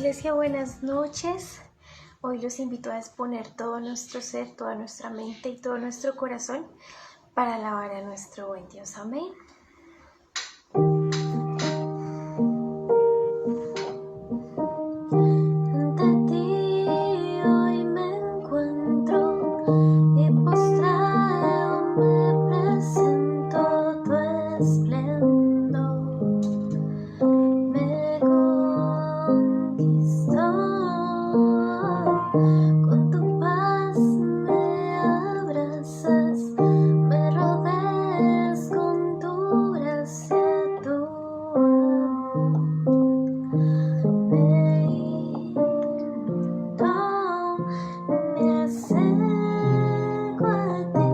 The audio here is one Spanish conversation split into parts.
Iglesia, buenas noches. Hoy los invito a exponer todo nuestro ser, toda nuestra mente y todo nuestro corazón para alabar a nuestro buen Dios. Amén. Ante ti hoy me encuentro y postrado me presento tu esplendor. Me conquistó, con tu paz me abrazas, me rodeas con tu gracia, tu amor me inundó, me acerco a ti,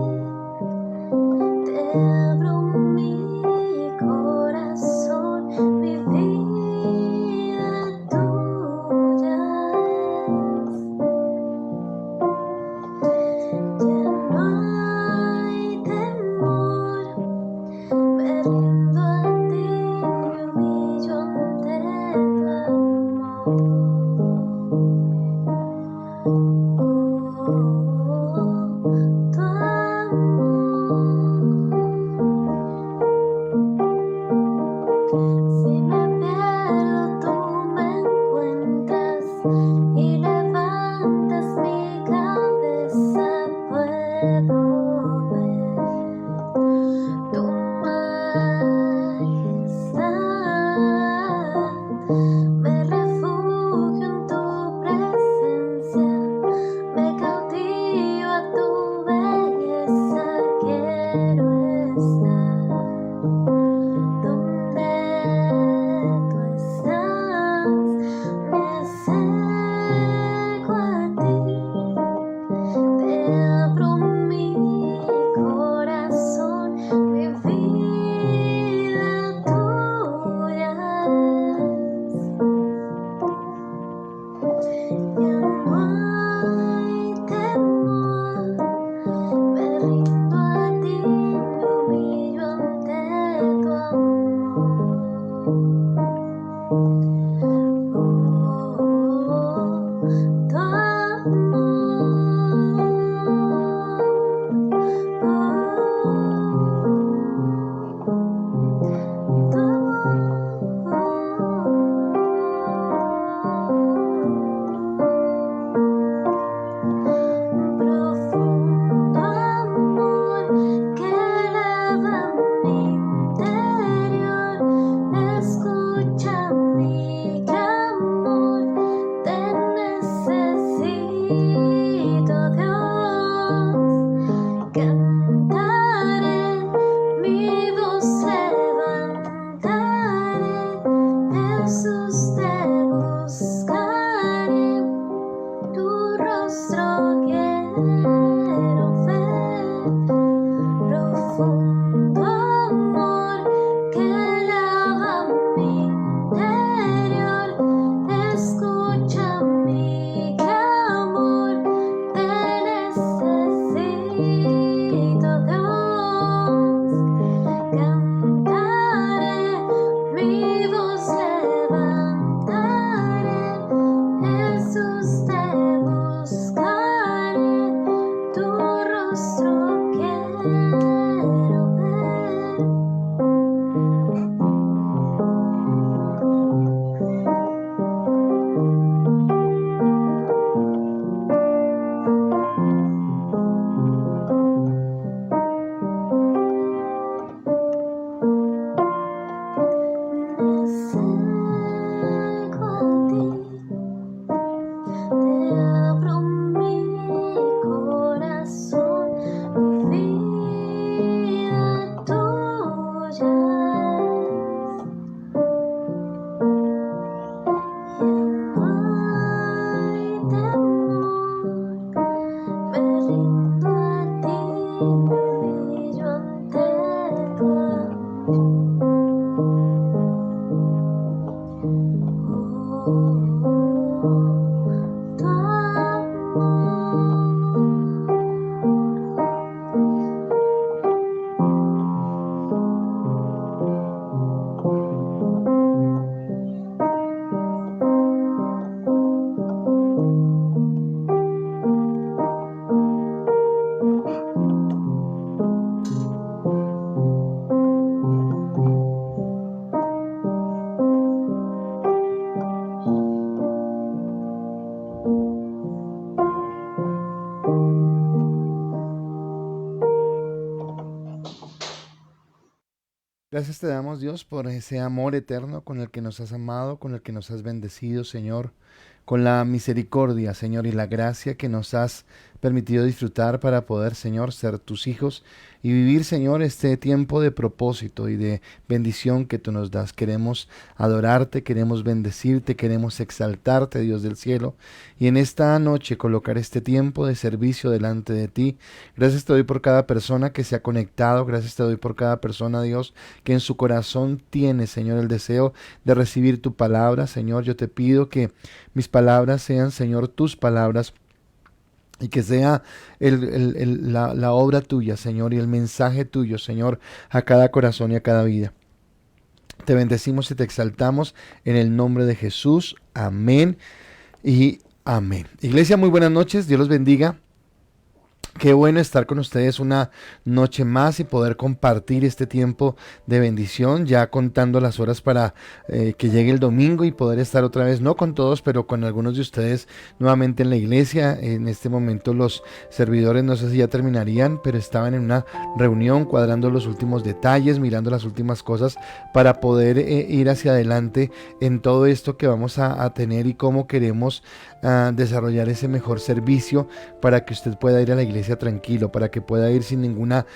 te abro mi corazón, mi vida tuya es. Ya no hay temor, me rindo a ti, me humillo ante tu amor. Tu amor. Si me pierdo, tú me encuentras y levantas mi cabeza, puedo ver tu majestad. Me refugio en tu presencia, me cautivo a tu belleza, quiero estar donde tú estás, me acerco a ti, te abro mi corazón, mi vida tuya es. Ya no hay temor, me rindo a ti, me humillo ante tu amor. Tu amor. Profundo amor que eleva mi interior, escucha mi Gracias te damos, Dios, por ese amor eterno con el que nos has amado, con el que nos has bendecido, Señor, con la misericordia, Señor, y la gracia que nos has permitido disfrutar para poder, Señor, ser tus hijos y vivir, Señor, este tiempo de propósito y de bendición que tú nos das. Queremos adorarte, queremos bendecirte, queremos exaltarte, Dios del cielo, y en esta noche colocar este tiempo de servicio delante de ti. Gracias te doy por cada persona que se ha conectado, gracias te doy por cada persona, Dios, que en su corazón tiene, Señor, el deseo de recibir tu palabra. Señor, yo te pido que mis palabras sean, Señor, tus palabras, y que sea la obra tuya, Señor, y el mensaje tuyo, Señor, a cada corazón y a cada vida. Te bendecimos y te exaltamos en el nombre de Jesús. Amén y amén. Iglesia, muy buenas noches. Dios los bendiga. Qué bueno estar con ustedes una noche más y poder compartir este tiempo de bendición, ya contando las horas para que llegue el domingo y poder estar otra vez, no con todos, pero con algunos de ustedes nuevamente en la iglesia. En este momento los servidores, no sé si ya terminarían, pero estaban en una reunión cuadrando los últimos detalles, mirando las últimas cosas para poder ir hacia adelante en todo esto que vamos a tener y cómo queremos desarrollar ese mejor servicio para que usted pueda ir a la iglesia tranquilo, para que pueda ir sin ninguna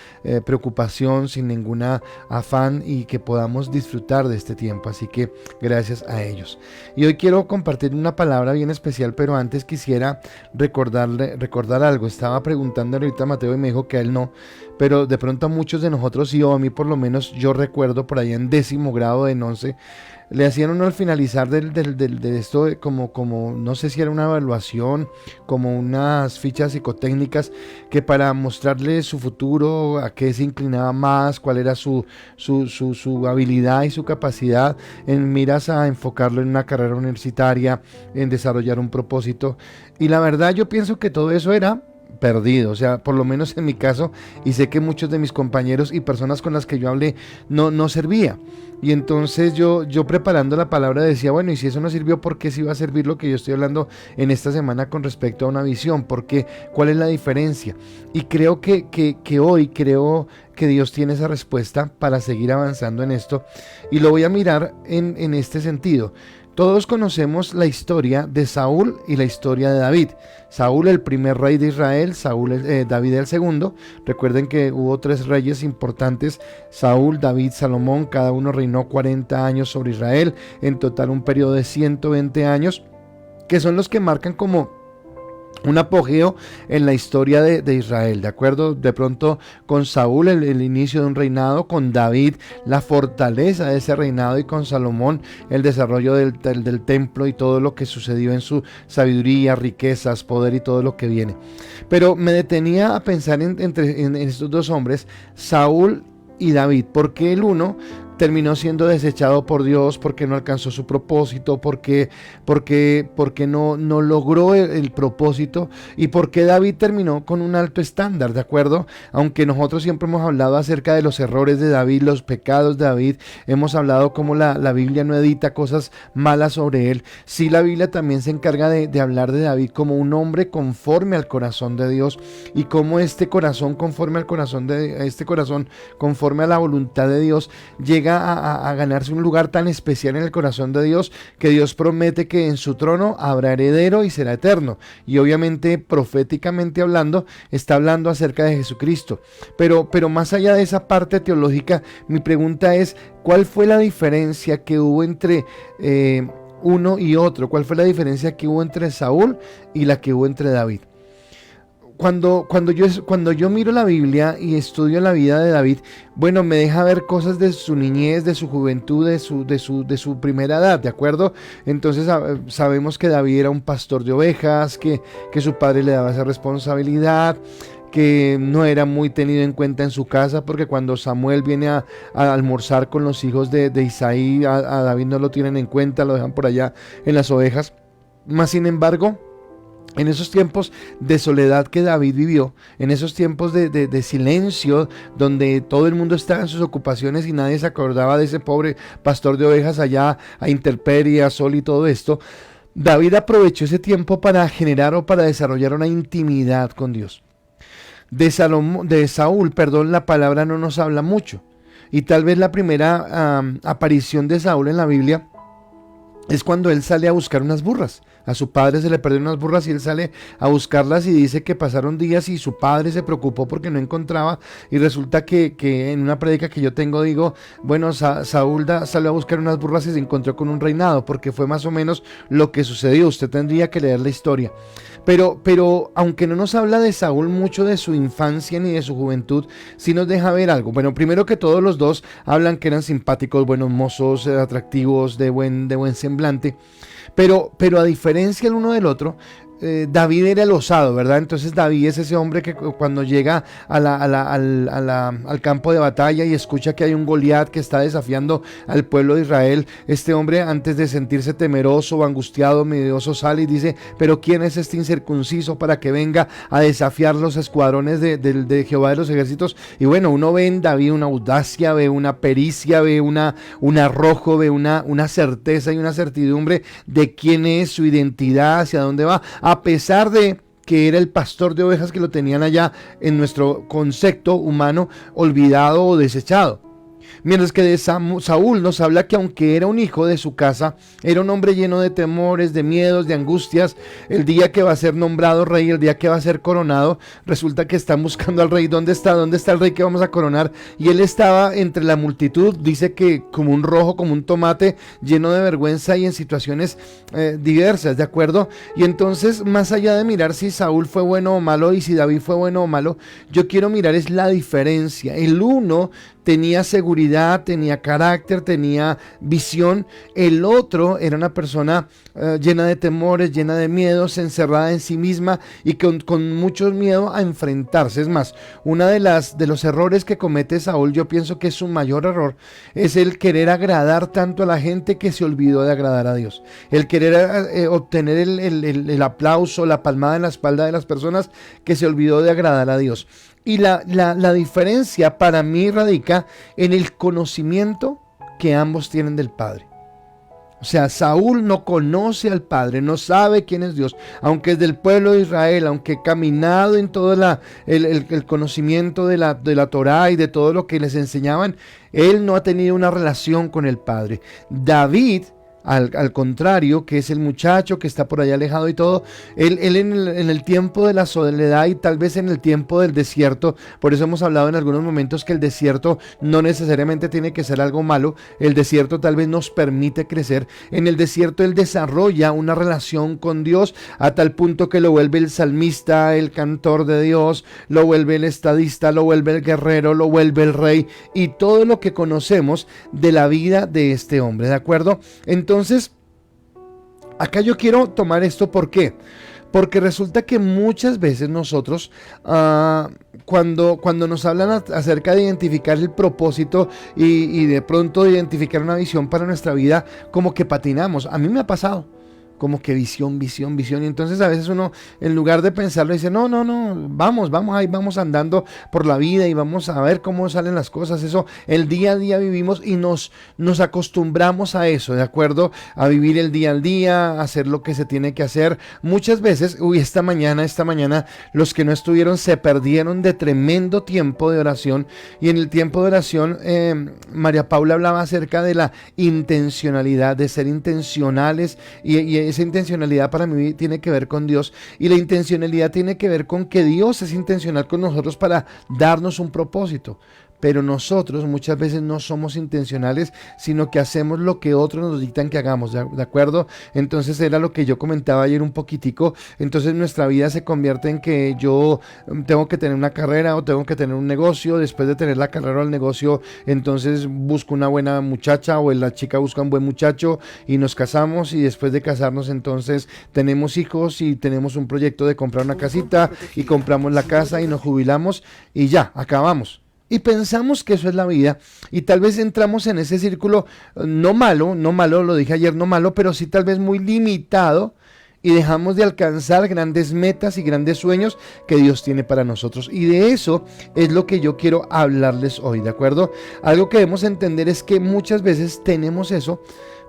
preocupación, sin ninguna afán, y que podamos disfrutar de este tiempo. Así que gracias a ellos. Y hoy quiero compartir una palabra bien especial, pero antes quisiera recordar algo. Estaba preguntándole ahorita a Mateo y me dijo que a él no, pero de pronto a muchos de nosotros sí, o a mí por lo menos yo recuerdo por ahí en 10º grado, en 11, le hacían uno al finalizar de esto como no sé si era una evaluación, como unas fichas psicotécnicas que para mostrarle su futuro, a qué se inclinaba más, cuál era su habilidad y su capacidad en miras a enfocarlo en una carrera universitaria, en desarrollar un propósito. Y la verdad yo pienso que todo eso era perdido, o sea, por lo menos en mi caso, y sé que muchos de mis compañeros y personas con las que yo hablé no servía. Y entonces yo preparando la palabra decía, bueno, y si eso no sirvió, ¿por qué sí va a servir lo que yo estoy hablando en esta semana con respecto a una visión? ¿Por qué? ¿Cuál es la diferencia? Y creo que hoy creo que Dios tiene esa respuesta para seguir avanzando en esto, y lo voy a mirar en este sentido. Todos conocemos la historia de Saúl y la historia de David. Saúl, el primer rey de Israel, David el segundo. Recuerden que hubo 3 reyes importantes: Saúl, David, Salomón. Cada uno reinó 40 años sobre Israel. En total un periodo de 120 años, que son los que marcan como un apogeo en la historia de Israel, ¿de acuerdo? De pronto con Saúl el inicio de un reinado, con David la fortaleza de ese reinado, y con Salomón el desarrollo del templo y todo lo que sucedió en su sabiduría, riquezas, poder y todo lo que viene. Pero me detenía a pensar en estos dos hombres, Saúl y David. ¿Por qué el uno terminó siendo desechado por Dios? Porque no alcanzó su propósito, porque no logró el propósito, y porque David terminó con un alto estándar, ¿de acuerdo? Aunque nosotros siempre hemos hablado acerca de los errores de David, los pecados de David, hemos hablado cómo la Biblia no edita cosas malas sobre él. Sí, la Biblia también se encarga de hablar de David como un hombre conforme al corazón de Dios, y cómo este corazón conforme a la voluntad de Dios llega a ganarse un lugar tan especial en el corazón de Dios, que Dios promete que en su trono habrá heredero y será eterno. Y obviamente proféticamente hablando, está hablando acerca de Jesucristo. Pero más allá de esa parte teológica, mi pregunta es, ¿cuál fue la diferencia que hubo entre uno y otro? ¿Cuál fue la diferencia que hubo entre Saúl y la que hubo entre David? Cuando yo miro la Biblia y estudio la vida de David, bueno, me deja ver cosas de su niñez, de su juventud, de su primera edad, ¿de acuerdo? Entonces sabemos que David era un pastor de ovejas, que su padre le daba esa responsabilidad, que no era muy tenido en cuenta en su casa, porque cuando Samuel viene a almorzar con los hijos de Isaí, a David no lo tienen en cuenta, lo dejan por allá en las ovejas. Mas sin embargo, en esos tiempos de soledad que David vivió, en esos tiempos de silencio, donde todo el mundo estaba en sus ocupaciones y nadie se acordaba de ese pobre pastor de ovejas allá a intemperie, a sol y todo esto, David aprovechó ese tiempo para generar o para desarrollar una intimidad con Dios. De Saúl, la palabra no nos habla mucho. Y tal vez la primera aparición de Saúl en la Biblia es cuando él sale a buscar unas burras. A su padre se le perdieron unas burras y él sale a buscarlas, y dice que pasaron días y su padre se preocupó porque no encontraba, y resulta que en una prédica que yo tengo digo, bueno, Saúl salió a buscar unas burras y se encontró con un reinado, porque fue más o menos lo que sucedió. Usted tendría que leer la historia. Pero aunque no nos habla de Saúl mucho de su infancia ni de su juventud, sí nos deja ver algo. Bueno, primero que todos los dos hablan que eran simpáticos, buenos mozos, atractivos, de buen semblante. Pero a diferencia el uno del otro, David era el osado, ¿verdad? Entonces David es ese hombre que cuando llega al campo de batalla y escucha que hay un Goliat que está desafiando al pueblo de Israel, este hombre, antes de sentirse temeroso o angustiado, medioso, sale y dice, pero ¿quién es este incircunciso para que venga a desafiar los escuadrones de Jehová de los ejércitos? Y bueno, uno ve en David una audacia, ve una pericia, ve un arrojo, ve una certeza y una certidumbre de quién es, su identidad, hacia dónde va, a pesar de que era el pastor de ovejas, que lo tenían allá en nuestro concepto humano olvidado o desechado. Mientras que de Saúl nos habla que aunque era un hijo de su casa, era un hombre lleno de temores, de miedos, de angustias. El día que va a ser nombrado rey, el día que va a ser coronado, resulta que están buscando al rey. ¿Dónde está? ¿Dónde está el rey que vamos a coronar? Y él estaba entre la multitud, dice que como un rojo, como un tomate, lleno de vergüenza y en situaciones diversas, ¿de acuerdo? Y entonces, más allá de mirar si Saúl fue bueno o malo y si David fue bueno o malo, yo quiero mirar es la diferencia. El uno tenía seguridad, tenía carácter, tenía visión. El otro era una persona llena de temores, llena de miedos, encerrada en sí misma y con mucho miedo a enfrentarse. Es más, uno de los errores que comete Saúl, yo pienso que es su mayor error, es el querer agradar tanto a la gente que se olvidó de agradar a Dios. El querer obtener el aplauso, la palmada en la espalda de las personas, que se olvidó de agradar a Dios. Y la diferencia para mí radica en el conocimiento que ambos tienen del Padre. O sea, Saúl no conoce al Padre, no sabe quién es Dios, aunque es del pueblo de Israel, aunque ha caminado en todo el conocimiento de la Torá y de todo lo que les enseñaban, él no ha tenido una relación con el Padre. David, al contrario, que es el muchacho que está por allá alejado y todo, él en el tiempo de la soledad y tal vez en el tiempo del desierto, por eso hemos hablado en algunos momentos que el desierto no necesariamente tiene que ser algo malo, el desierto tal vez nos permite crecer. En el desierto él desarrolla una relación con Dios a tal punto que lo vuelve el salmista, el cantor de Dios, lo vuelve el estadista, lo vuelve el guerrero, lo vuelve el rey y todo lo que conocemos de la vida de este hombre, ¿de acuerdo? Entonces, acá yo quiero tomar esto, ¿por qué? Porque resulta que muchas veces nosotros, cuando nos hablan acerca de identificar el propósito y de pronto de identificar una visión para nuestra vida, como que patinamos. A mí me ha pasado. Como que visión, y entonces a veces uno, en lugar de pensarlo, dice, no, vamos ahí, vamos andando por la vida y vamos a ver cómo salen las cosas. Eso, el día a día vivimos y nos acostumbramos a eso, ¿de acuerdo? A vivir el día al día, a hacer lo que se tiene que hacer. Muchas veces, esta mañana, los que no estuvieron se perdieron de tremendo tiempo de oración, y en el tiempo de oración, María Paula hablaba acerca de la intencionalidad, de ser intencionales, y esa intencionalidad para mí tiene que ver con Dios, y la intencionalidad tiene que ver con que Dios es intencional con nosotros para darnos un propósito. Pero nosotros muchas veces no somos intencionales, sino que hacemos lo que otros nos dictan que hagamos, ¿de acuerdo? Entonces era lo que yo comentaba ayer un poquitico. Entonces nuestra vida se convierte en que yo tengo que tener una carrera o tengo que tener un negocio. Después de tener la carrera o el negocio, entonces busco una buena muchacha o la chica busca un buen muchacho y nos casamos, y después de casarnos entonces tenemos hijos y tenemos un proyecto de comprar una casita y compramos la casa y nos jubilamos y ya, acabamos. Y pensamos que eso es la vida, y tal vez entramos en ese círculo no malo, lo dije ayer, no malo, pero sí tal vez muy limitado, y dejamos de alcanzar grandes metas y grandes sueños que Dios tiene para nosotros. Y de eso es lo que yo quiero hablarles hoy, ¿de acuerdo? Algo que debemos entender es que muchas veces tenemos eso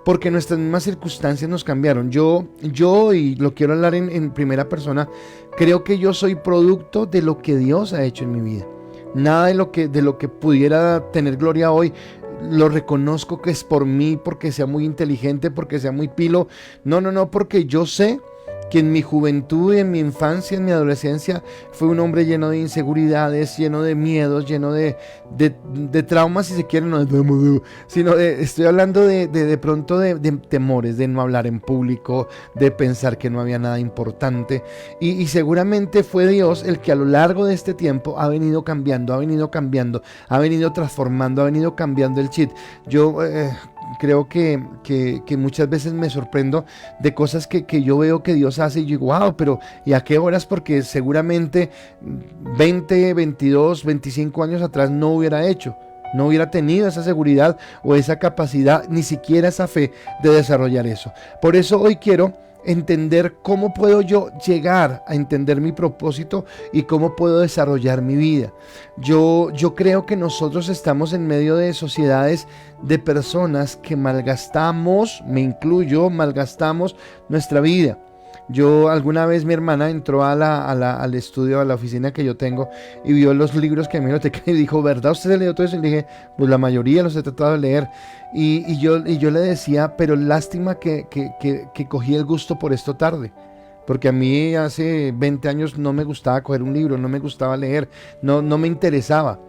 porque nuestras mismas circunstancias nos cambiaron. Yo y lo quiero hablar en primera persona, creo que yo soy producto de lo que Dios ha hecho en mi vida. Nada de lo que pudiera tener gloria hoy lo reconozco que es por mí, porque sea muy inteligente, porque sea muy pilo. No, porque yo sé que en mi juventud, en mi infancia, en mi adolescencia, fue un hombre lleno de inseguridades, lleno de miedos, lleno de traumas, si se quiere, sino estoy hablando de pronto de temores, de no hablar en público, de pensar que no había nada importante, y seguramente fue Dios el que a lo largo de este tiempo ha venido cambiando, ha venido transformando, ha venido cambiando el chip. Yo creo que muchas veces me sorprendo de cosas que yo veo que Dios hace y yo digo, wow, pero ¿y a qué horas? Porque seguramente 20, 22, 25 años atrás no hubiera hecho. No hubiera tenido esa seguridad o esa capacidad, ni siquiera esa fe de desarrollar eso. Por eso hoy quiero entender cómo puedo yo llegar a entender mi propósito y cómo puedo desarrollar mi vida. Yo creo que nosotros estamos en medio de sociedades de personas que malgastamos, me incluyo, malgastamos nuestra vida. Yo alguna vez mi hermana entró al estudio, a la oficina que yo tengo y vio los libros que a mí me y dijo, ¿verdad usted se leyó todo eso? Y le dije, pues la mayoría los he tratado de leer. Y yo le decía, pero lástima que cogí el gusto por esto tarde. Porque a mí hace 20 años no me gustaba coger un libro, no me gustaba leer, no me interesaba.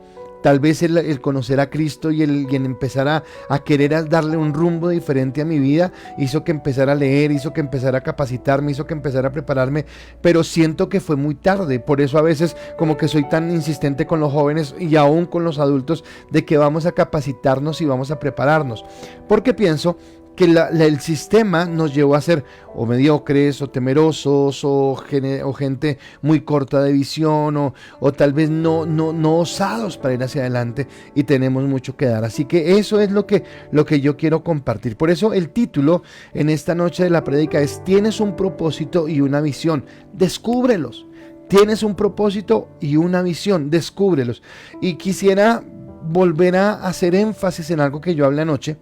Tal vez el conocer a Cristo y el empezar a querer darle un rumbo diferente a mi vida hizo que empezara a leer, hizo que empezara a capacitarme, hizo que empezara a prepararme, pero siento que fue muy tarde. Por eso a veces como que soy tan insistente con los jóvenes y aún con los adultos de que vamos a capacitarnos y vamos a prepararnos, porque pienso que el sistema nos llevó a ser o mediocres o temerosos o gente muy corta de visión o tal vez no osados para ir hacia adelante, y tenemos mucho que dar. Así que eso es lo que yo quiero compartir. Por eso el título en esta noche de la prédica es: tienes un propósito y una visión, descúbrelos. Tienes un propósito y una visión, descúbrelos. Y quisiera volver a hacer énfasis en algo que yo hablé anoche.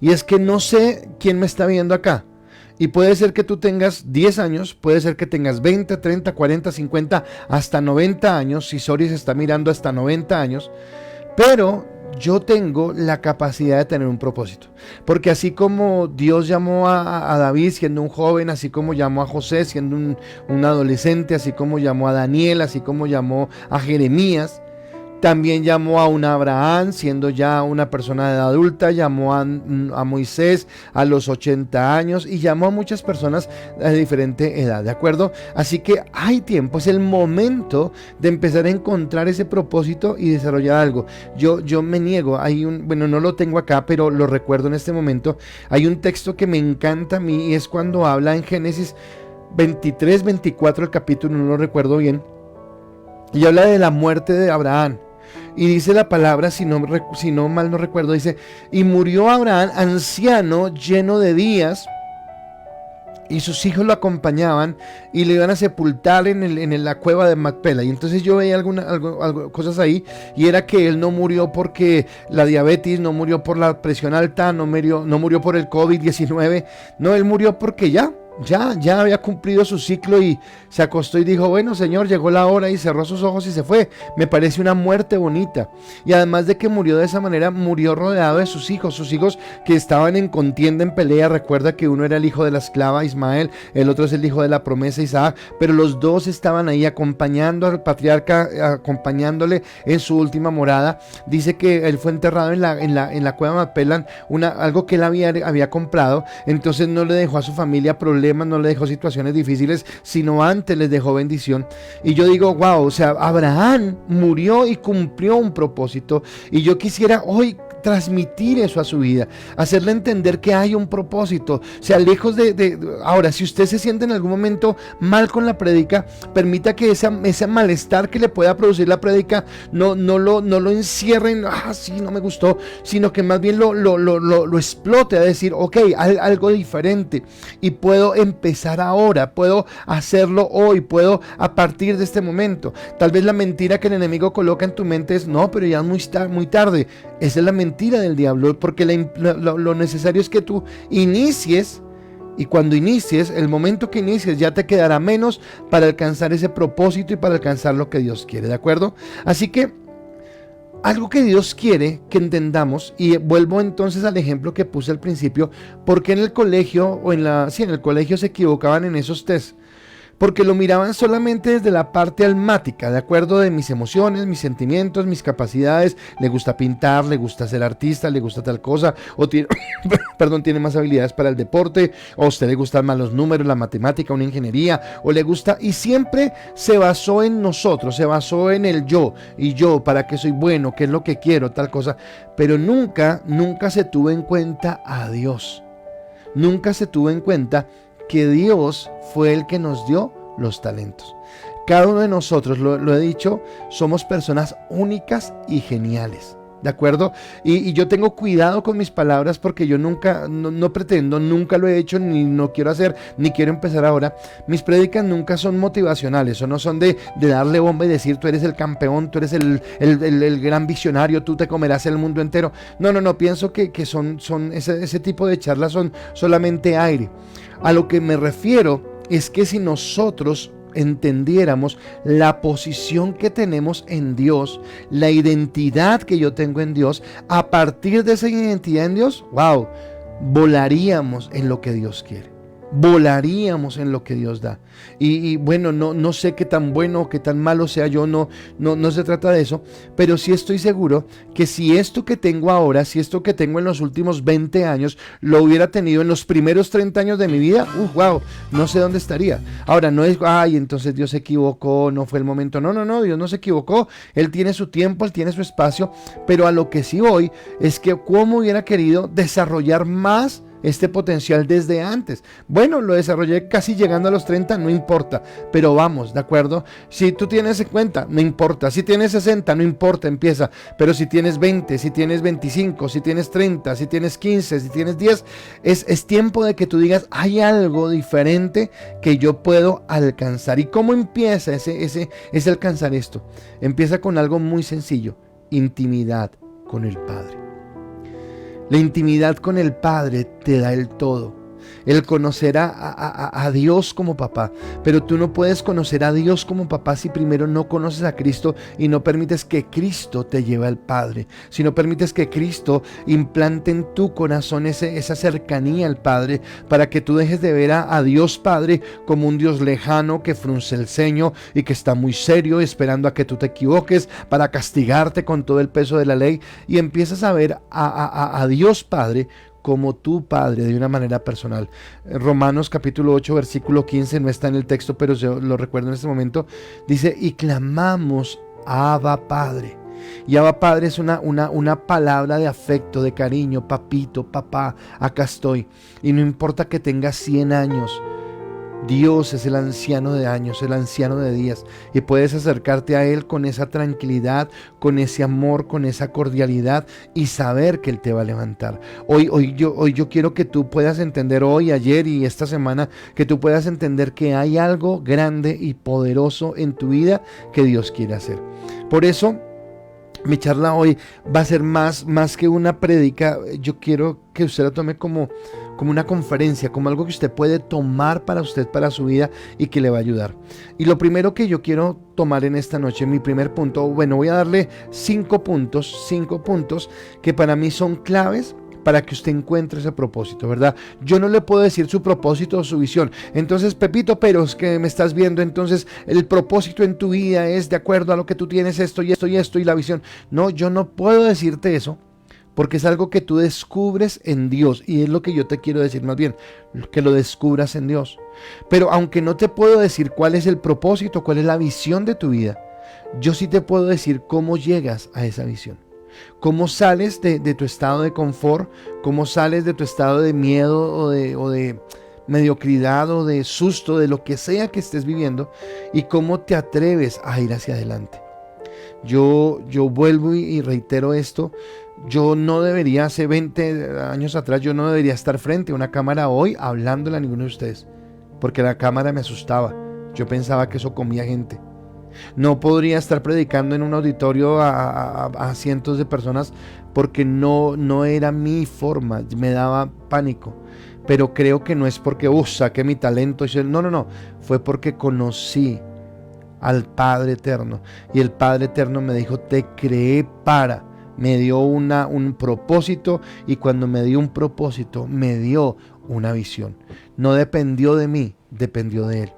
Y es que no sé quién me está viendo acá. Y puede ser que tú tengas 10 años, puede ser que tengas 20, 30, 40, 50, hasta 90 años. Si Sori se está mirando, hasta 90 años. Pero yo tengo la capacidad de tener un propósito. Porque así como Dios llamó a David siendo un joven, así como llamó a José siendo un adolescente, así como llamó a Daniel, así como llamó a Jeremías, también llamó a un Abraham siendo ya una persona de edad adulta, llamó a Moisés a los 80 años y llamó a muchas personas de diferente edad, ¿de acuerdo? Así que hay tiempo, es el momento de empezar a encontrar ese propósito y desarrollar algo. Yo me niego, bueno, no lo tengo acá, pero lo recuerdo en este momento. Hay un texto que me encanta a mí y es cuando habla en Génesis 23, 24, el capítulo, no lo recuerdo bien, y habla de la muerte de Abraham. Y dice la palabra, si no mal no recuerdo, dice: y murió Abraham anciano, lleno de días, y sus hijos lo acompañaban y le iban a sepultar en la cueva de Macpela. Y entonces yo veía algunas cosas ahí, y era que él no murió porque la diabetes, no murió por la presión alta, no murió por el COVID-19, no, él murió porque ya había cumplido su ciclo y se acostó y dijo: bueno, Señor, llegó la hora, y cerró sus ojos y se fue. Me parece una muerte bonita. Y además de que murió de esa manera, murió rodeado de sus hijos que estaban en contienda, en pelea. Recuerda que uno era el hijo de la esclava, Ismael, el otro es el hijo de la promesa, Isaac, pero los dos estaban ahí acompañando al patriarca, acompañándole en su última morada. Dice que él fue enterrado en la cueva de Macpela, algo que él había comprado. Entonces no le dejó a su familia problemas, no le dejó situaciones difíciles, sino antes les dejó bendición. Y yo digo, wow, o sea, Abraham murió y cumplió un propósito, y yo quisiera hoy transmitir eso a su vida, hacerle entender que hay un propósito. O sea, lejos ahora, si usted se siente en algún momento mal con la prédica, permita que ese malestar que le pueda producir la prédica no lo encierre en, sí, no me gustó, sino que más bien lo explote a decir, ok, algo diferente, y puedo empezar ahora, puedo hacerlo hoy, puedo a partir de este momento. Tal vez la mentira que el enemigo coloca en tu mente es: no, pero ya es muy tarde. Esa es la mentira del diablo, porque lo necesario es que tú inicies Y cuando inicies, el momento que inicies, ya te quedará menos para alcanzar ese propósito y para alcanzar lo que Dios quiere, ¿de acuerdo? Así que algo que Dios quiere que entendamos, y vuelvo entonces al ejemplo que puse al principio, porque en el colegio en el colegio se equivocaban en esos test. Porque lo miraban solamente desde la parte almática, de acuerdo de mis emociones, mis sentimientos, mis capacidades. Le gusta pintar, le gusta ser artista, le gusta tal cosa, o tiene, tiene más habilidades para el deporte, o a usted le gustan más los números, la matemática, una ingeniería, o le gusta, y siempre se basó en nosotros, se basó en el yo, y yo, para qué soy bueno, qué es lo que quiero, tal cosa, pero nunca se tuvo en cuenta a Dios. Nunca se tuvo en cuenta que Dios fue el que nos dio los talentos. Cada uno de nosotros, lo he dicho, somos personas únicas y geniales, ¿de acuerdo? Y yo tengo cuidado con mis palabras porque yo nunca, no pretendo, nunca lo he hecho, ni no quiero hacer, ni quiero empezar ahora. Mis prédicas nunca son motivacionales, o no son de darle bomba y decir tú eres el campeón, tú eres el gran visionario, tú te comerás el mundo entero. No, pienso que son ese tipo de charlas son solamente aire. A lo que me refiero es que si nosotros entendiéramos la posición que tenemos en Dios, la identidad que yo tengo en Dios, a partir de esa identidad en Dios, wow, volaríamos en lo que Dios quiere. Volaríamos en lo que Dios da. Y bueno, no sé qué tan bueno o qué tan malo sea yo, no se trata de eso, pero sí estoy seguro que si esto que tengo ahora, si esto que tengo en los últimos 20 años, lo hubiera tenido en los primeros 30 años de mi vida, wow, no sé dónde estaría. Ahora, no es, entonces Dios se equivocó, no fue el momento. No, Dios no se equivocó. Él tiene su tiempo, Él tiene su espacio, pero a lo que sí voy es que cómo hubiera querido desarrollar más este potencial desde antes. Bueno, lo desarrollé casi llegando a los 30, no importa, pero vamos, ¿de acuerdo? Si tú tienes 50, no importa. Si tienes 60, no importa, empieza. Pero si tienes 20, si tienes 25, si tienes 30, si tienes 15, si tienes 10, es tiempo de que tú digas, hay algo diferente que yo puedo alcanzar. ¿Y cómo empieza ese alcanzar esto? Empieza con algo muy sencillo: intimidad con el Padre. La intimidad con el Padre te da el todo. El conocer a Dios como papá. Pero tú no puedes conocer a Dios como papá si primero no conoces a Cristo y no permites que Cristo te lleve al Padre. Si no permites que Cristo implante en tu corazón esa cercanía al Padre, para que tú dejes de ver a Dios Padre como un Dios lejano que frunce el ceño y que está muy serio esperando a que tú te equivoques para castigarte con todo el peso de la ley, y empiezas a ver a Dios Padre como tu Padre de una manera personal. Romanos capítulo 8 versículo 15 no está en el texto, pero yo lo recuerdo en este momento. Dice, y clamamos Abba Padre. Y Abba Padre es una palabra de afecto, de cariño. Papito, papá, acá estoy. Y no importa que tengas 100 años, Dios es el anciano de años, el anciano de días, y puedes acercarte a Él con esa tranquilidad, con ese amor, con esa cordialidad, y saber que Él te va a levantar. Hoy yo quiero que tú puedas entender, hoy, ayer y esta semana, que tú puedas entender que hay algo grande y poderoso en tu vida que Dios quiere hacer. Por eso mi charla hoy va a ser más que una prédica. Yo quiero que usted la tome como una conferencia, como algo que usted puede tomar para usted, para su vida, y que le va a ayudar. Y lo primero que yo quiero tomar en esta noche, mi primer punto, bueno, voy a darle 5 puntos que para mí son claves para que usted encuentre ese propósito, ¿verdad? Yo no le puedo decir su propósito o su visión. Entonces, Pepito, pero es que me estás viendo, entonces el propósito en tu vida es de acuerdo a lo que tú tienes, esto y esto y esto y la visión. No, yo no puedo decirte eso, porque es algo que tú descubres en Dios, y es lo que yo te quiero decir más bien, que lo descubras en Dios. Pero aunque no te puedo decir cuál es el propósito, cuál es la visión de tu vida, yo sí te puedo decir cómo llegas a esa visión. Cómo sales de tu estado de confort, cómo sales de tu estado de miedo o de mediocridad o de susto, de lo que sea que estés viviendo, y cómo te atreves a ir hacia adelante. Yo vuelvo y reitero esto. Yo no debería, hace 20 años atrás, yo no debería estar frente a una cámara hoy hablándole a ninguno de ustedes, porque la cámara me asustaba. Yo pensaba que eso comía gente. No podría estar predicando en un auditorio a cientos de personas, porque no era mi forma, me daba pánico. pero creo que no es porque saqué mi talento. No, fue porque conocí al Padre Eterno, y el Padre Eterno me dijo: te creé me dio un propósito, y cuando me dio un propósito, me dio una visión. No dependió de mí, dependió de Él.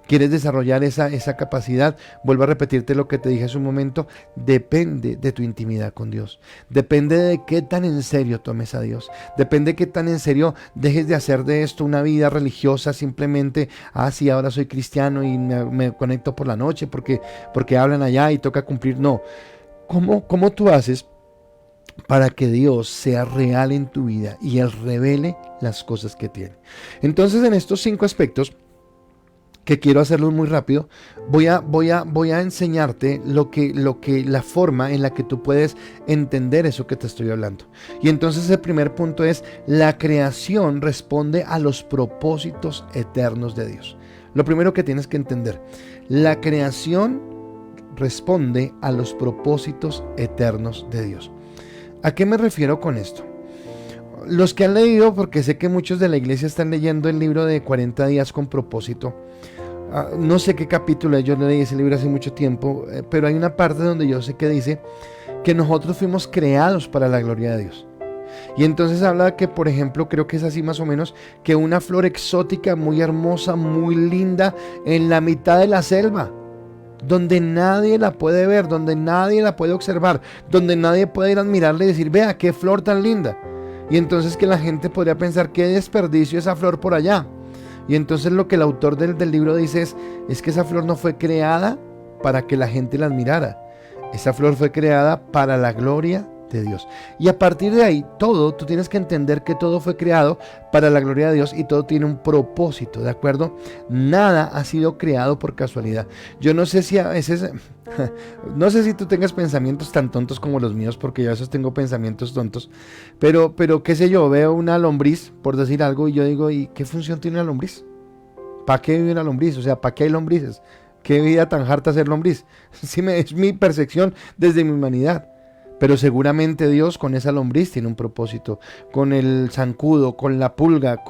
¿Quieres desarrollar esa capacidad? Vuelvo a repetirte lo que te dije hace un momento. Depende de tu intimidad con Dios. Depende de qué tan en serio tomes a Dios. Depende de qué tan en serio dejes de hacer de esto una vida religiosa, simplemente, sí, ahora soy cristiano y me conecto por la noche porque hablan allá y toca cumplir. No. ¿Cómo tú haces para que Dios sea real en tu vida y Él revele las cosas que tiene? Entonces, en estos 5 aspectos, que quiero hacerlo muy rápido, voy a enseñarte la forma en la que tú puedes entender eso que te estoy hablando. Y entonces el primer punto es: la creación responde a los propósitos eternos de Dios. Lo primero que tienes que entender: la creación responde a los propósitos eternos de Dios. ¿A qué me refiero con esto? Los que han leído, porque sé que muchos de la iglesia están leyendo el libro de 40 días con propósito, no sé qué capítulo, yo leí ese libro hace mucho tiempo, pero hay una parte donde yo sé que dice que nosotros fuimos creados para la gloria de Dios. Y entonces habla que, por ejemplo, creo que es así más o menos, que una flor exótica, muy hermosa, muy linda, en la mitad de la selva, donde nadie la puede ver, donde nadie la puede observar, donde nadie puede ir a admirarle y decir: vea qué flor tan linda. Y entonces que la gente podría pensar: qué desperdicio esa flor por allá. Y entonces lo que el autor del libro dice es que esa flor no fue creada para que la gente la admirara. Esa flor fue creada para la gloria de Dios. Y a partir de ahí, tú tienes que entender que todo fue creado para la gloria de Dios y todo tiene un propósito, ¿de acuerdo? Nada ha sido creado por casualidad. Yo no sé si a veces, no sé si tú tengas pensamientos tan tontos como los míos, porque yo a veces tengo pensamientos tontos, pero qué sé yo, veo una lombriz, por decir algo, y yo digo: ¿y qué función tiene una lombriz? ¿Para qué vive una lombriz? O sea, ¿para qué hay lombrices? ¿Qué vida tan harta ser lombriz? Es mi percepción desde mi humanidad. Pero seguramente Dios con esa lombriz tiene un propósito, con el zancudo, con la pulga,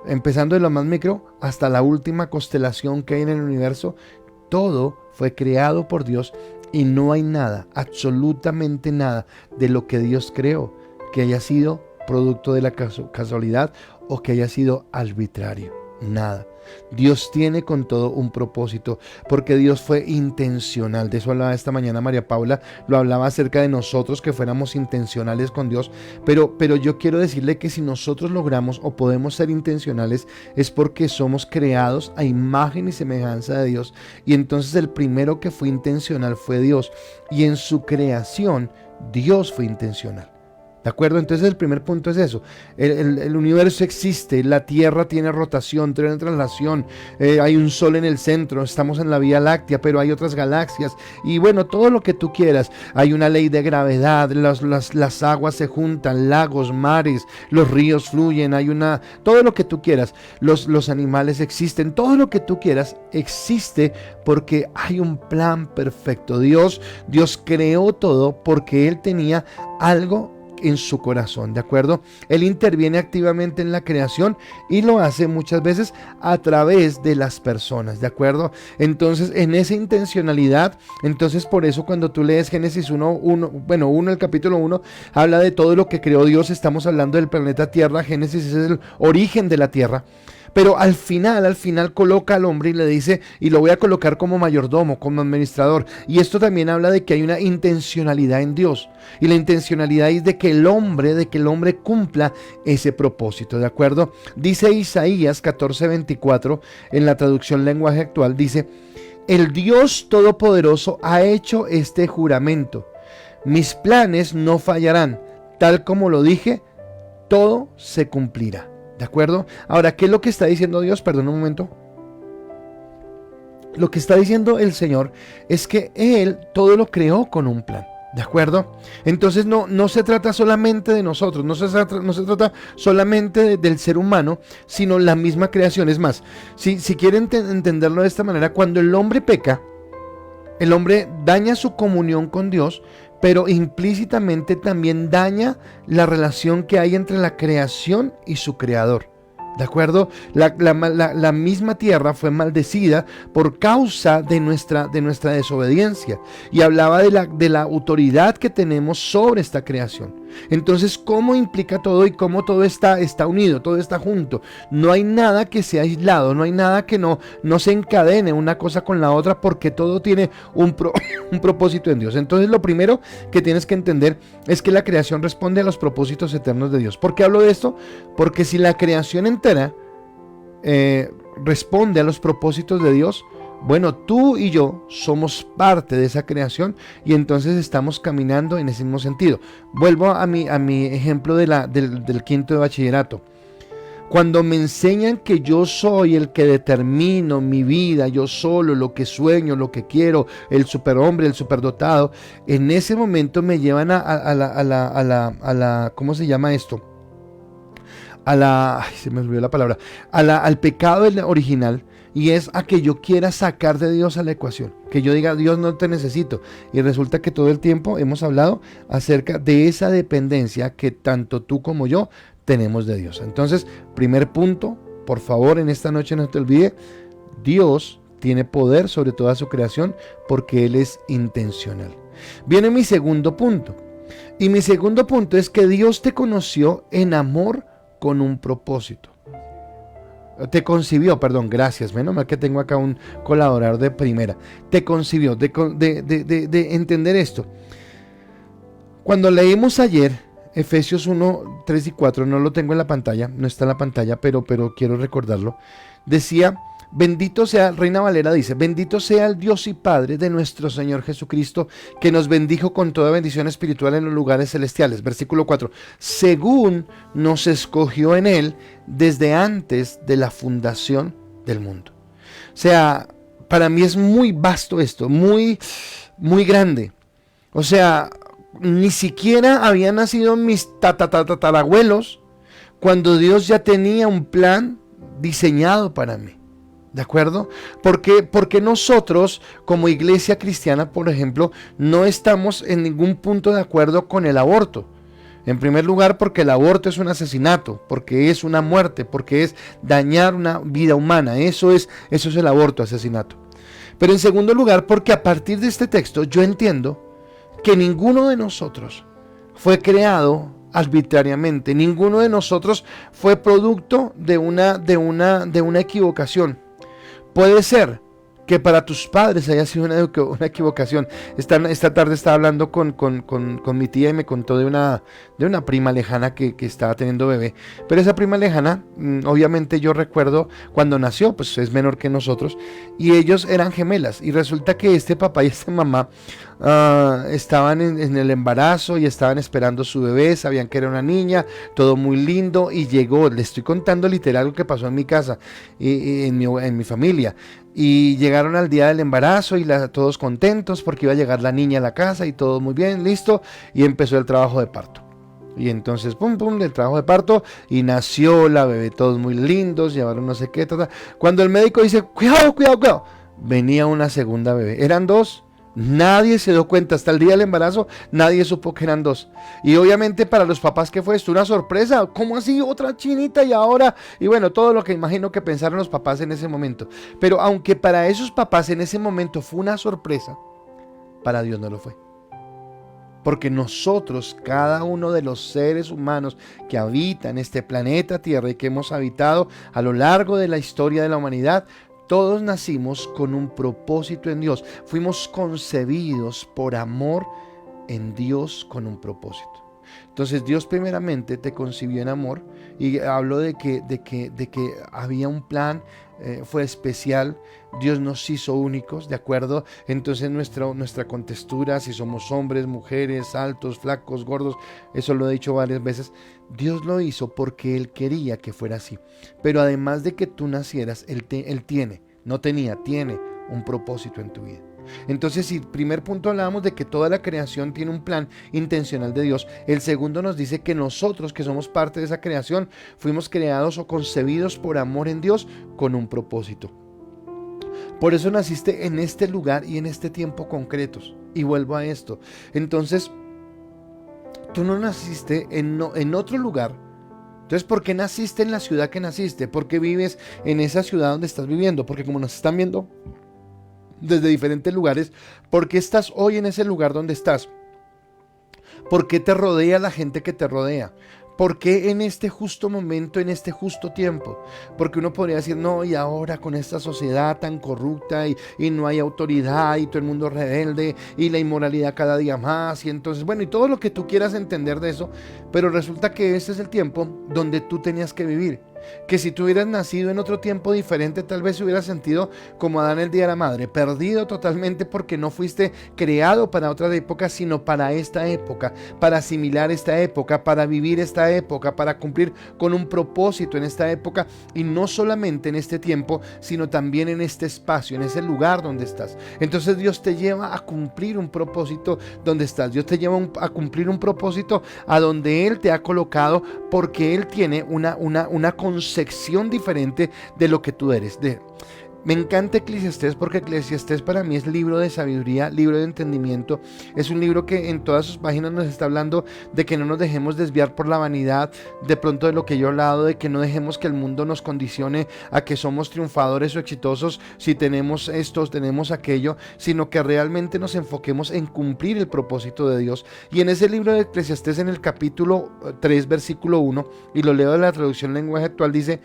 empezando de lo más micro hasta la última constelación que hay en el universo. Todo fue creado por Dios y no hay nada, absolutamente nada de lo que Dios creó que haya sido producto de la casualidad o que haya sido arbitrario. Nada. Dios tiene con todo un propósito, porque Dios fue intencional. De eso hablaba esta mañana María Paula, lo hablaba acerca de nosotros, que fuéramos intencionales con Dios, pero yo quiero decirle que si nosotros logramos o podemos ser intencionales, es porque somos creados a imagen y semejanza de Dios, y entonces el primero que fue intencional fue Dios, y en su creación Dios fue intencional. ¿De acuerdo? Entonces el primer punto es eso. El universo existe, la Tierra tiene rotación, tiene traslación, hay un sol en el centro, estamos en la Vía Láctea, pero hay otras galaxias, y bueno, todo lo que tú quieras. Hay una ley de gravedad, las aguas se juntan, lagos, mares, los ríos fluyen, todo lo que tú quieras, los animales existen, todo lo que tú quieras existe porque hay un plan perfecto. Dios creó todo porque Él tenía algo en su corazón, ¿de acuerdo? Él interviene activamente en la creación y lo hace muchas veces a través de las personas, ¿de acuerdo? Entonces, en esa intencionalidad, entonces por eso cuando tú lees Génesis 1, el capítulo 1, habla de todo lo que creó Dios. Estamos hablando del planeta Tierra. Génesis es el origen de la Tierra. Pero al final coloca al hombre y le dice: y lo voy a colocar como mayordomo, como administrador. Y esto también habla de que hay una intencionalidad en Dios. Y la intencionalidad es de que el hombre cumpla ese propósito, ¿de acuerdo? Dice Isaías 14:24, en la traducción lenguaje actual, dice: el Dios Todopoderoso ha hecho este juramento: mis planes no fallarán, tal como lo dije, todo se cumplirá. ¿De acuerdo? Ahora, ¿qué es lo que está diciendo Dios? Perdón un momento. Lo que está diciendo el Señor es que Él todo lo creó con un plan. ¿De acuerdo? Entonces no se trata solamente de nosotros, no se trata solamente del ser humano, sino la misma creación. Es más, si quieren entenderlo de esta manera, cuando el hombre peca, el hombre daña su comunión con Dios, pero implícitamente también daña la relación que hay entre la creación y su creador. ¿De acuerdo? La misma tierra fue maldecida por causa de nuestra desobediencia. Y hablaba de la autoridad que tenemos sobre esta creación. Entonces, ¿cómo implica todo y cómo todo está unido, todo está junto? No hay nada que sea aislado, no hay nada que no se encadene una cosa con la otra, porque todo tiene un propósito en Dios. Entonces, lo primero que tienes que entender es que la creación responde a los propósitos eternos de Dios. ¿Por qué hablo de esto? Porque si la creación entera responde a los propósitos de Dios, bueno, tú y yo somos parte de esa creación y entonces estamos caminando en ese mismo sentido. Vuelvo a mi ejemplo del quinto de bachillerato. Cuando me enseñan que yo soy el que determino mi vida, yo solo, lo que sueño, lo que quiero, el superhombre, el superdotado, en ese momento me llevan a la ¿cómo se llama esto? Se me olvidó la palabra, al pecado original, y es a que yo quiera sacar de Dios a la ecuación, que yo diga, Dios, no te necesito, y resulta que todo el tiempo hemos hablado acerca de esa dependencia que tanto tú como yo tenemos de Dios. Entonces, primer punto, por favor, en esta noche no te olvide, Dios tiene poder sobre toda su creación porque Él es intencional. Viene mi segundo punto, y mi segundo punto es que Dios te conoció en amor con un propósito. Te concibió, perdón, gracias, menos mal que tengo acá un colaborador de primera. Te concibió, de entender esto. Cuando leímos ayer Efesios 1, 3 y 4, no lo tengo en la pantalla, no está en la pantalla, pero quiero recordarlo. Decía, bendito sea, Reina Valera dice, bendito sea el Dios y Padre de nuestro Señor Jesucristo, que nos bendijo con toda bendición espiritual en los lugares celestiales. Versículo 4, según nos escogió en Él desde antes de la fundación del mundo. O sea, para mí es muy vasto esto, muy grande. O sea, ni siquiera habían nacido mis tatarabuelos cuando Dios ya tenía un plan diseñado para mí. ¿De acuerdo? Porque nosotros como iglesia cristiana, por ejemplo, no estamos en ningún punto de acuerdo con el aborto. En primer lugar, porque el aborto es un asesinato, porque es una muerte, porque es dañar una vida humana. Eso es el aborto, asesinato. Pero en segundo lugar, porque a partir de este texto yo entiendo que ninguno de nosotros fue creado arbitrariamente, ninguno de nosotros fue producto de una equivocación. Puede ser que para tus padres haya sido una equivocación. Esta tarde estaba hablando con mi tía y me contó de una prima lejana que estaba teniendo bebé. Pero esa prima lejana, obviamente yo recuerdo cuando nació, pues es menor que nosotros, y ellos eran gemelas. Y resulta que este papá y esta mamá estaban en el embarazo y estaban esperando su bebé, sabían que era una niña, todo muy lindo, y llegó, le estoy contando literal lo que pasó en mi casa, en mi familia. Y llegaron al día del embarazo y todos contentos porque iba a llegar la niña a la casa y todo muy bien, listo, y empezó el trabajo de parto. Y entonces, el trabajo de parto, y nació la bebé, todos muy lindos, llevaron no sé qué, cuando el médico dice, cuidado, venía una segunda bebé, eran dos. Nadie se dio cuenta, hasta el día del embarazo, nadie supo que eran dos. Y obviamente para los papás, ¿qué fue esto? Una sorpresa. ¿Cómo así? Otra chinita y ahora. Y bueno, todo lo que imagino que pensaron los papás en ese momento. Pero aunque para esos papás en ese momento fue una sorpresa, para Dios no lo fue. Porque nosotros, cada uno de los seres humanos que habitan este planeta Tierra y que hemos habitado a lo largo de la historia de la humanidad, todos nacimos con un propósito en Dios. Fuimos concebidos por amor en Dios con un propósito. Entonces Dios primeramente te concibió en amor, y hablo de que había un plan, fue especial. Dios nos hizo únicos, ¿de acuerdo? Entonces nuestra contextura, si somos hombres, mujeres, altos, flacos, gordos, eso lo he dicho varias veces, Dios lo hizo porque Él quería que fuera así. Pero además de que tú nacieras, Él tiene un propósito en tu vida. Entonces, si primer punto hablábamos de que toda la creación tiene un plan intencional de Dios, el segundo nos dice que nosotros, que somos parte de esa creación, fuimos creados o concebidos por amor en Dios con un propósito. Por eso naciste en este lugar y en este tiempo concretos. Y vuelvo a esto. Entonces, tú no naciste en otro lugar Entonces, ¿por qué naciste en la ciudad que naciste? ¿Por qué vives en esa ciudad donde estás viviendo? Porque como nos están viendo desde diferentes lugares, ¿por qué estás hoy en ese lugar donde estás? ¿Por qué te rodea la gente que te rodea? ¿Por qué en este justo momento, en este justo tiempo? Porque uno podría decir, no, y ahora con esta sociedad tan corrupta y no hay autoridad y todo el mundo rebelde y la inmoralidad cada día más y entonces, bueno, y todo lo que tú quieras entender de eso, pero resulta que este es el tiempo donde tú tenías que vivir. Que si tú hubieras nacido en otro tiempo diferente, tal vez se hubiera sentido como Adán el día de la madre, perdido totalmente porque no fuiste creado para otra época, sino para esta época, para asimilar esta época, para vivir esta época, para cumplir con un propósito en esta época, y no solamente en este tiempo, sino también en este espacio, en ese lugar donde estás. Entonces Dios te lleva a cumplir un propósito donde estás. Dios te lleva a cumplir un propósito a donde Él te ha colocado, porque Él tiene una concepción diferente de lo que tú eres. Me encanta Eclesiastés porque Eclesiastés para mí es libro de sabiduría, libro de entendimiento. Es un libro que en todas sus páginas nos está hablando de que no nos dejemos desviar por la vanidad, de pronto de lo que yo he hablado, de que no dejemos que el mundo nos condicione a que somos triunfadores o exitosos si tenemos esto, tenemos aquello, sino que realmente nos enfoquemos en cumplir el propósito de Dios. Y en ese libro de Eclesiastés, en el capítulo 3, versículo 1, y lo leo de la traducción lenguaje actual, dice: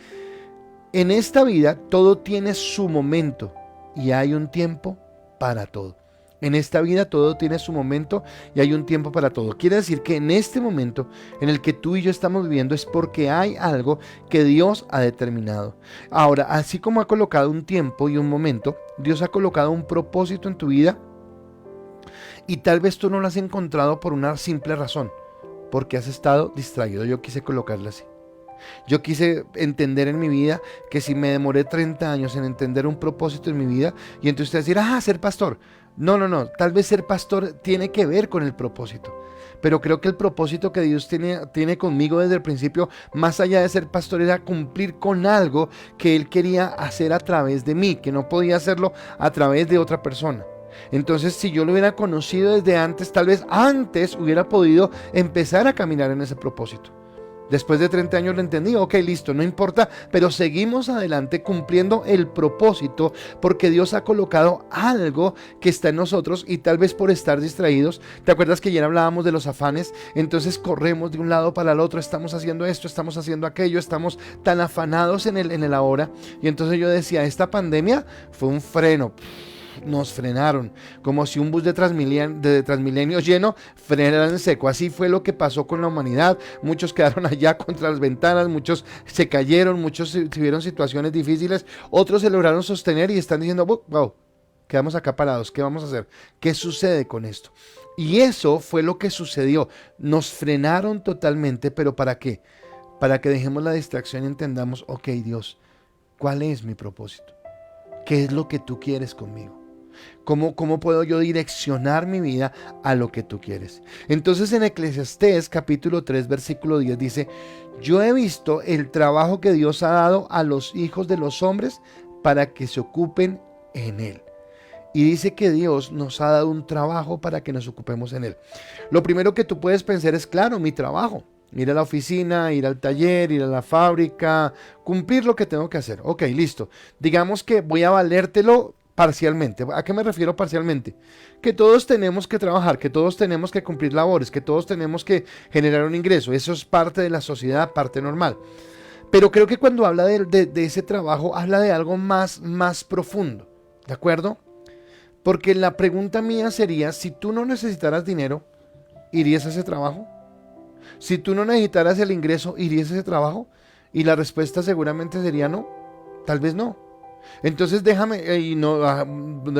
en esta vida todo tiene su momento y hay un tiempo para todo. En esta vida todo tiene su momento y hay un tiempo para todo. Quiere decir que en este momento en el que tú y yo estamos viviendo es porque hay algo que Dios ha determinado. Ahora, así como ha colocado un tiempo y un momento, Dios ha colocado un propósito en tu vida, y tal vez tú no lo has encontrado por una simple razón, porque has estado distraído. Yo quise colocarlo así. Yo quise entender en mi vida que si me demoré 30 años en entender un propósito en mi vida, y entonces usted decir, ser pastor. No, tal vez ser pastor tiene que ver con el propósito. Pero creo que el propósito que Dios tiene conmigo desde el principio, más allá de ser pastor, era cumplir con algo que Él quería hacer a través de mí, que no podía hacerlo a través de otra persona. Entonces, si yo lo hubiera conocido desde antes, tal vez antes hubiera podido empezar a caminar en ese propósito. Después de 30 años lo entendí, ok, listo, no importa, pero seguimos adelante cumpliendo el propósito, porque Dios ha colocado algo que está en nosotros, y tal vez por estar distraídos, ¿te acuerdas que ayer hablábamos de los afanes? Entonces corremos de un lado para el otro, estamos haciendo esto, estamos haciendo aquello, estamos tan afanados en el ahora, y entonces yo decía, esta pandemia fue un freno. Nos frenaron, como si un bus de Transmilenio lleno frenara en seco. Así fue lo que pasó con la humanidad. Muchos quedaron allá contra las ventanas, muchos se cayeron, muchos tuvieron situaciones difíciles, otros se lograron sostener y están diciendo, wow, quedamos acá parados, ¿qué vamos a hacer? ¿Qué sucede con esto? Y eso fue lo que sucedió. Nos frenaron totalmente, pero ¿para qué? Para que dejemos la distracción y entendamos, ok, Dios, ¿cuál es mi propósito? ¿Qué es lo que tú quieres conmigo? ¿Cómo puedo yo direccionar mi vida a lo que tú quieres? Entonces en Eclesiastés capítulo 3 versículo 10 dice: yo he visto el trabajo que Dios ha dado a los hijos de los hombres para que se ocupen en él. Y dice que Dios nos ha dado un trabajo para que nos ocupemos en él. Lo primero que tú puedes pensar es, claro, mi trabajo. Ir a la oficina, ir al taller, ir a la fábrica, cumplir lo que tengo que hacer. Ok, listo. Digamos que voy a valértelo parcialmente. ¿A qué me refiero parcialmente? Que todos tenemos que trabajar, que todos tenemos que cumplir labores, que todos tenemos que generar un ingreso. Eso es parte de la sociedad, parte normal. Pero creo que cuando habla de ese trabajo, habla de algo más profundo. ¿De acuerdo? Porque la pregunta mía sería, si tú no necesitaras dinero, ¿irías a ese trabajo? Si tú no necesitaras el ingreso, ¿irías a ese trabajo? Y la respuesta seguramente sería no, tal vez no. Entonces déjame, y no,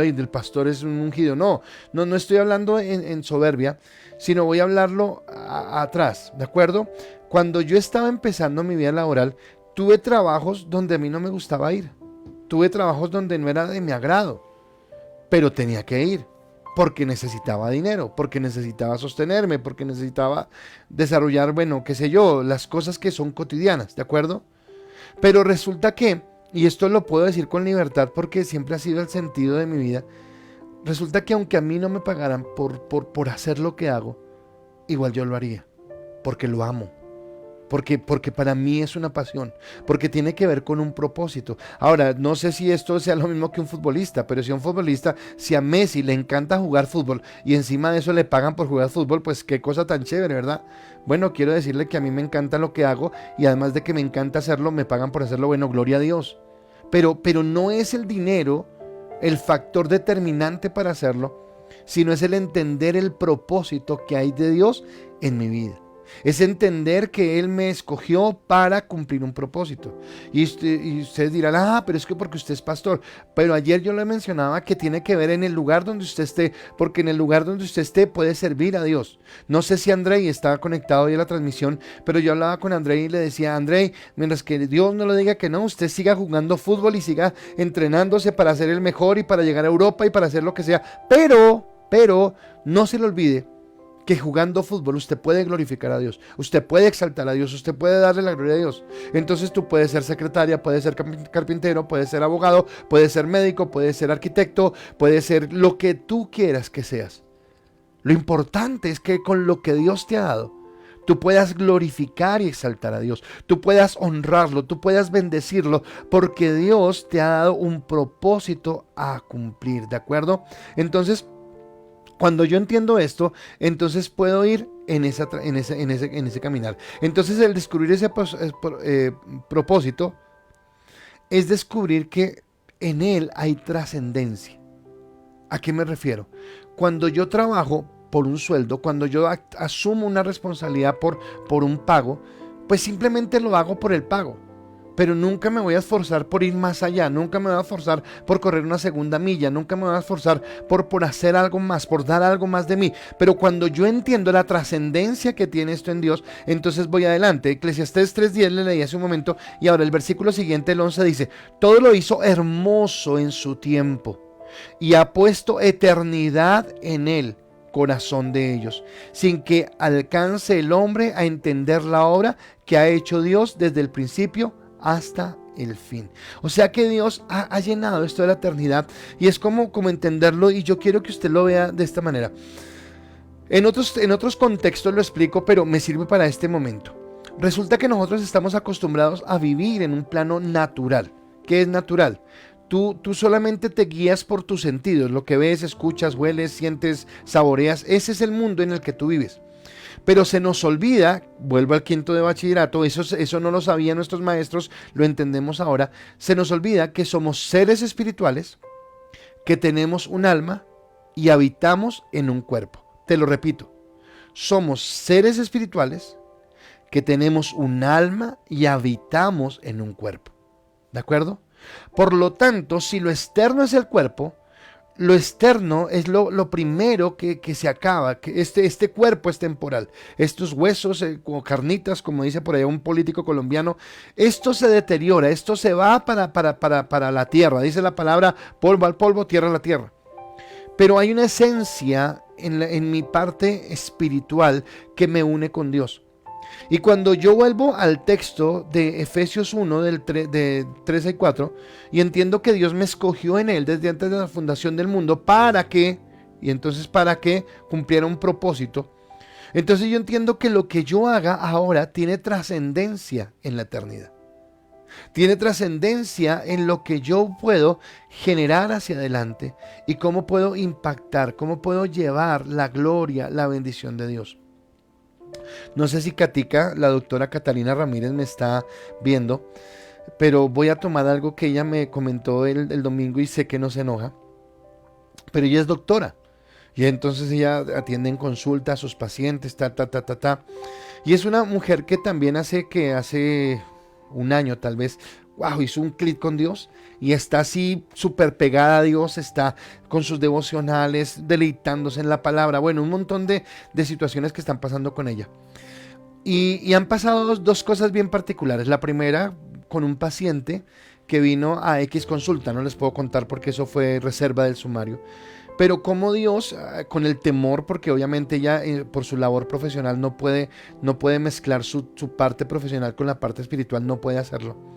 el pastor es un ungido, no estoy hablando en soberbia, sino voy a hablarlo atrás, ¿de acuerdo? Cuando yo estaba empezando mi vida laboral, tuve trabajos donde a mí no me gustaba ir, tuve trabajos donde no era de mi agrado, pero tenía que ir, porque necesitaba dinero, porque necesitaba sostenerme, porque necesitaba desarrollar, qué sé yo, las cosas que son cotidianas, ¿de acuerdo? Pero resulta que, y esto lo puedo decir con libertad porque siempre ha sido el sentido de mi vida, resulta que aunque a mí no me pagaran por hacer lo que hago, igual yo lo haría, porque lo amo, porque para mí es una pasión, porque tiene que ver con un propósito. Ahora, no sé si esto sea lo mismo que un futbolista, pero si a un futbolista, si a Messi le encanta jugar fútbol y encima de eso le pagan por jugar fútbol, pues qué cosa tan chévere, ¿verdad? Bueno, quiero decirle que a mí me encanta lo que hago y además de que me encanta hacerlo, me pagan por hacerlo. Bueno, gloria a Dios. Pero no es el dinero el factor determinante para hacerlo, sino es el entender el propósito que hay de Dios en mi vida. Es entender que Él me escogió para cumplir un propósito. Y ustedes dirán, pero es que porque usted es pastor. Pero ayer yo le mencionaba que tiene que ver en el lugar donde usted esté, porque en el lugar donde usted esté puede servir a Dios. No sé si Andrei estaba conectado hoy a la transmisión, pero yo hablaba con Andrei y le decía, Andrei, mientras que Dios no le diga que no, usted siga jugando fútbol y siga entrenándose para ser el mejor y para llegar a Europa y para hacer lo que sea. Pero no se le olvide que jugando fútbol usted puede glorificar a Dios, usted puede exaltar a Dios, usted puede darle la gloria a Dios. Entonces tú puedes ser secretaria, puedes ser carpintero, puedes ser abogado, puedes ser médico, puedes ser arquitecto, puedes ser lo que tú quieras que seas. Lo importante es que con lo que Dios te ha dado, tú puedas glorificar y exaltar a Dios, tú puedas honrarlo, tú puedas bendecirlo, porque Dios te ha dado un propósito a cumplir, ¿de acuerdo? Entonces, cuando yo entiendo esto, entonces puedo ir en ese caminar. Entonces el descubrir ese propósito es descubrir que en él hay trascendencia. ¿A qué me refiero? Cuando yo trabajo por un sueldo, cuando yo asumo una responsabilidad por un pago, pues simplemente lo hago por el pago. Pero nunca me voy a esforzar por ir más allá, nunca me voy a esforzar por correr una segunda milla, nunca me voy a esforzar por hacer algo más, por dar algo más de mí. Pero cuando yo entiendo la trascendencia que tiene esto en Dios, entonces voy adelante. Eclesiastés 3:10 le leí hace un momento y ahora el versículo siguiente, el 11, dice, todo lo hizo hermoso en su tiempo y ha puesto eternidad en él, corazón de ellos, sin que alcance el hombre a entender la obra que ha hecho Dios desde el principio hasta el fin. O sea que Dios ha llenado esto de la eternidad y es como entenderlo, y yo quiero que usted lo vea de esta manera. En otros contextos lo explico, pero me sirve para este momento. Resulta que nosotros estamos acostumbrados a vivir en un plano natural. ¿Qué es natural? Tú solamente te guías por tus sentidos, lo que ves, escuchas, hueles, sientes, saboreas. Ese es el mundo en el que tú vives. Pero se nos olvida, vuelvo al quinto de bachillerato, eso no lo sabían nuestros maestros, lo entendemos ahora, se nos olvida que somos seres espirituales, que tenemos un alma y habitamos en un cuerpo. Te lo repito, somos seres espirituales, que tenemos un alma y habitamos en un cuerpo. ¿De acuerdo? Por lo tanto, si lo externo es el cuerpo, lo externo es lo primero que se acaba, que este cuerpo es temporal. Estos huesos, como carnitas, como dice por ahí un político colombiano, esto se deteriora, esto se va para la tierra. Dice la palabra, polvo al polvo, tierra a la tierra. Pero hay una esencia en mi parte espiritual que me une con Dios. Y cuando yo vuelvo al texto de Efesios 1, de 3 y 4, y entiendo que Dios me escogió en él desde antes de la fundación del mundo para que cumpliera un propósito, entonces yo entiendo que lo que yo haga ahora tiene trascendencia en la eternidad. Tiene trascendencia en lo que yo puedo generar hacia adelante y cómo puedo impactar, cómo puedo llevar la gloria, la bendición de Dios. No sé si Katica, la doctora Catalina Ramírez, me está viendo, pero voy a tomar algo que ella me comentó el domingo y sé que no se enoja, pero ella es doctora y entonces ella atiende en consulta a sus pacientes, y es una mujer que también hace un año tal vez, hizo un clic con Dios y está así súper pegada a Dios, está con sus devocionales, deleitándose en la palabra, bueno, un montón de situaciones que están pasando con ella. Y han pasado dos cosas bien particulares. La primera, con un paciente que vino a X consulta, no les puedo contar porque eso fue reserva del sumario, pero como Dios, con el temor, porque obviamente ella por su labor profesional no puede mezclar su parte profesional con la parte espiritual, no puede hacerlo.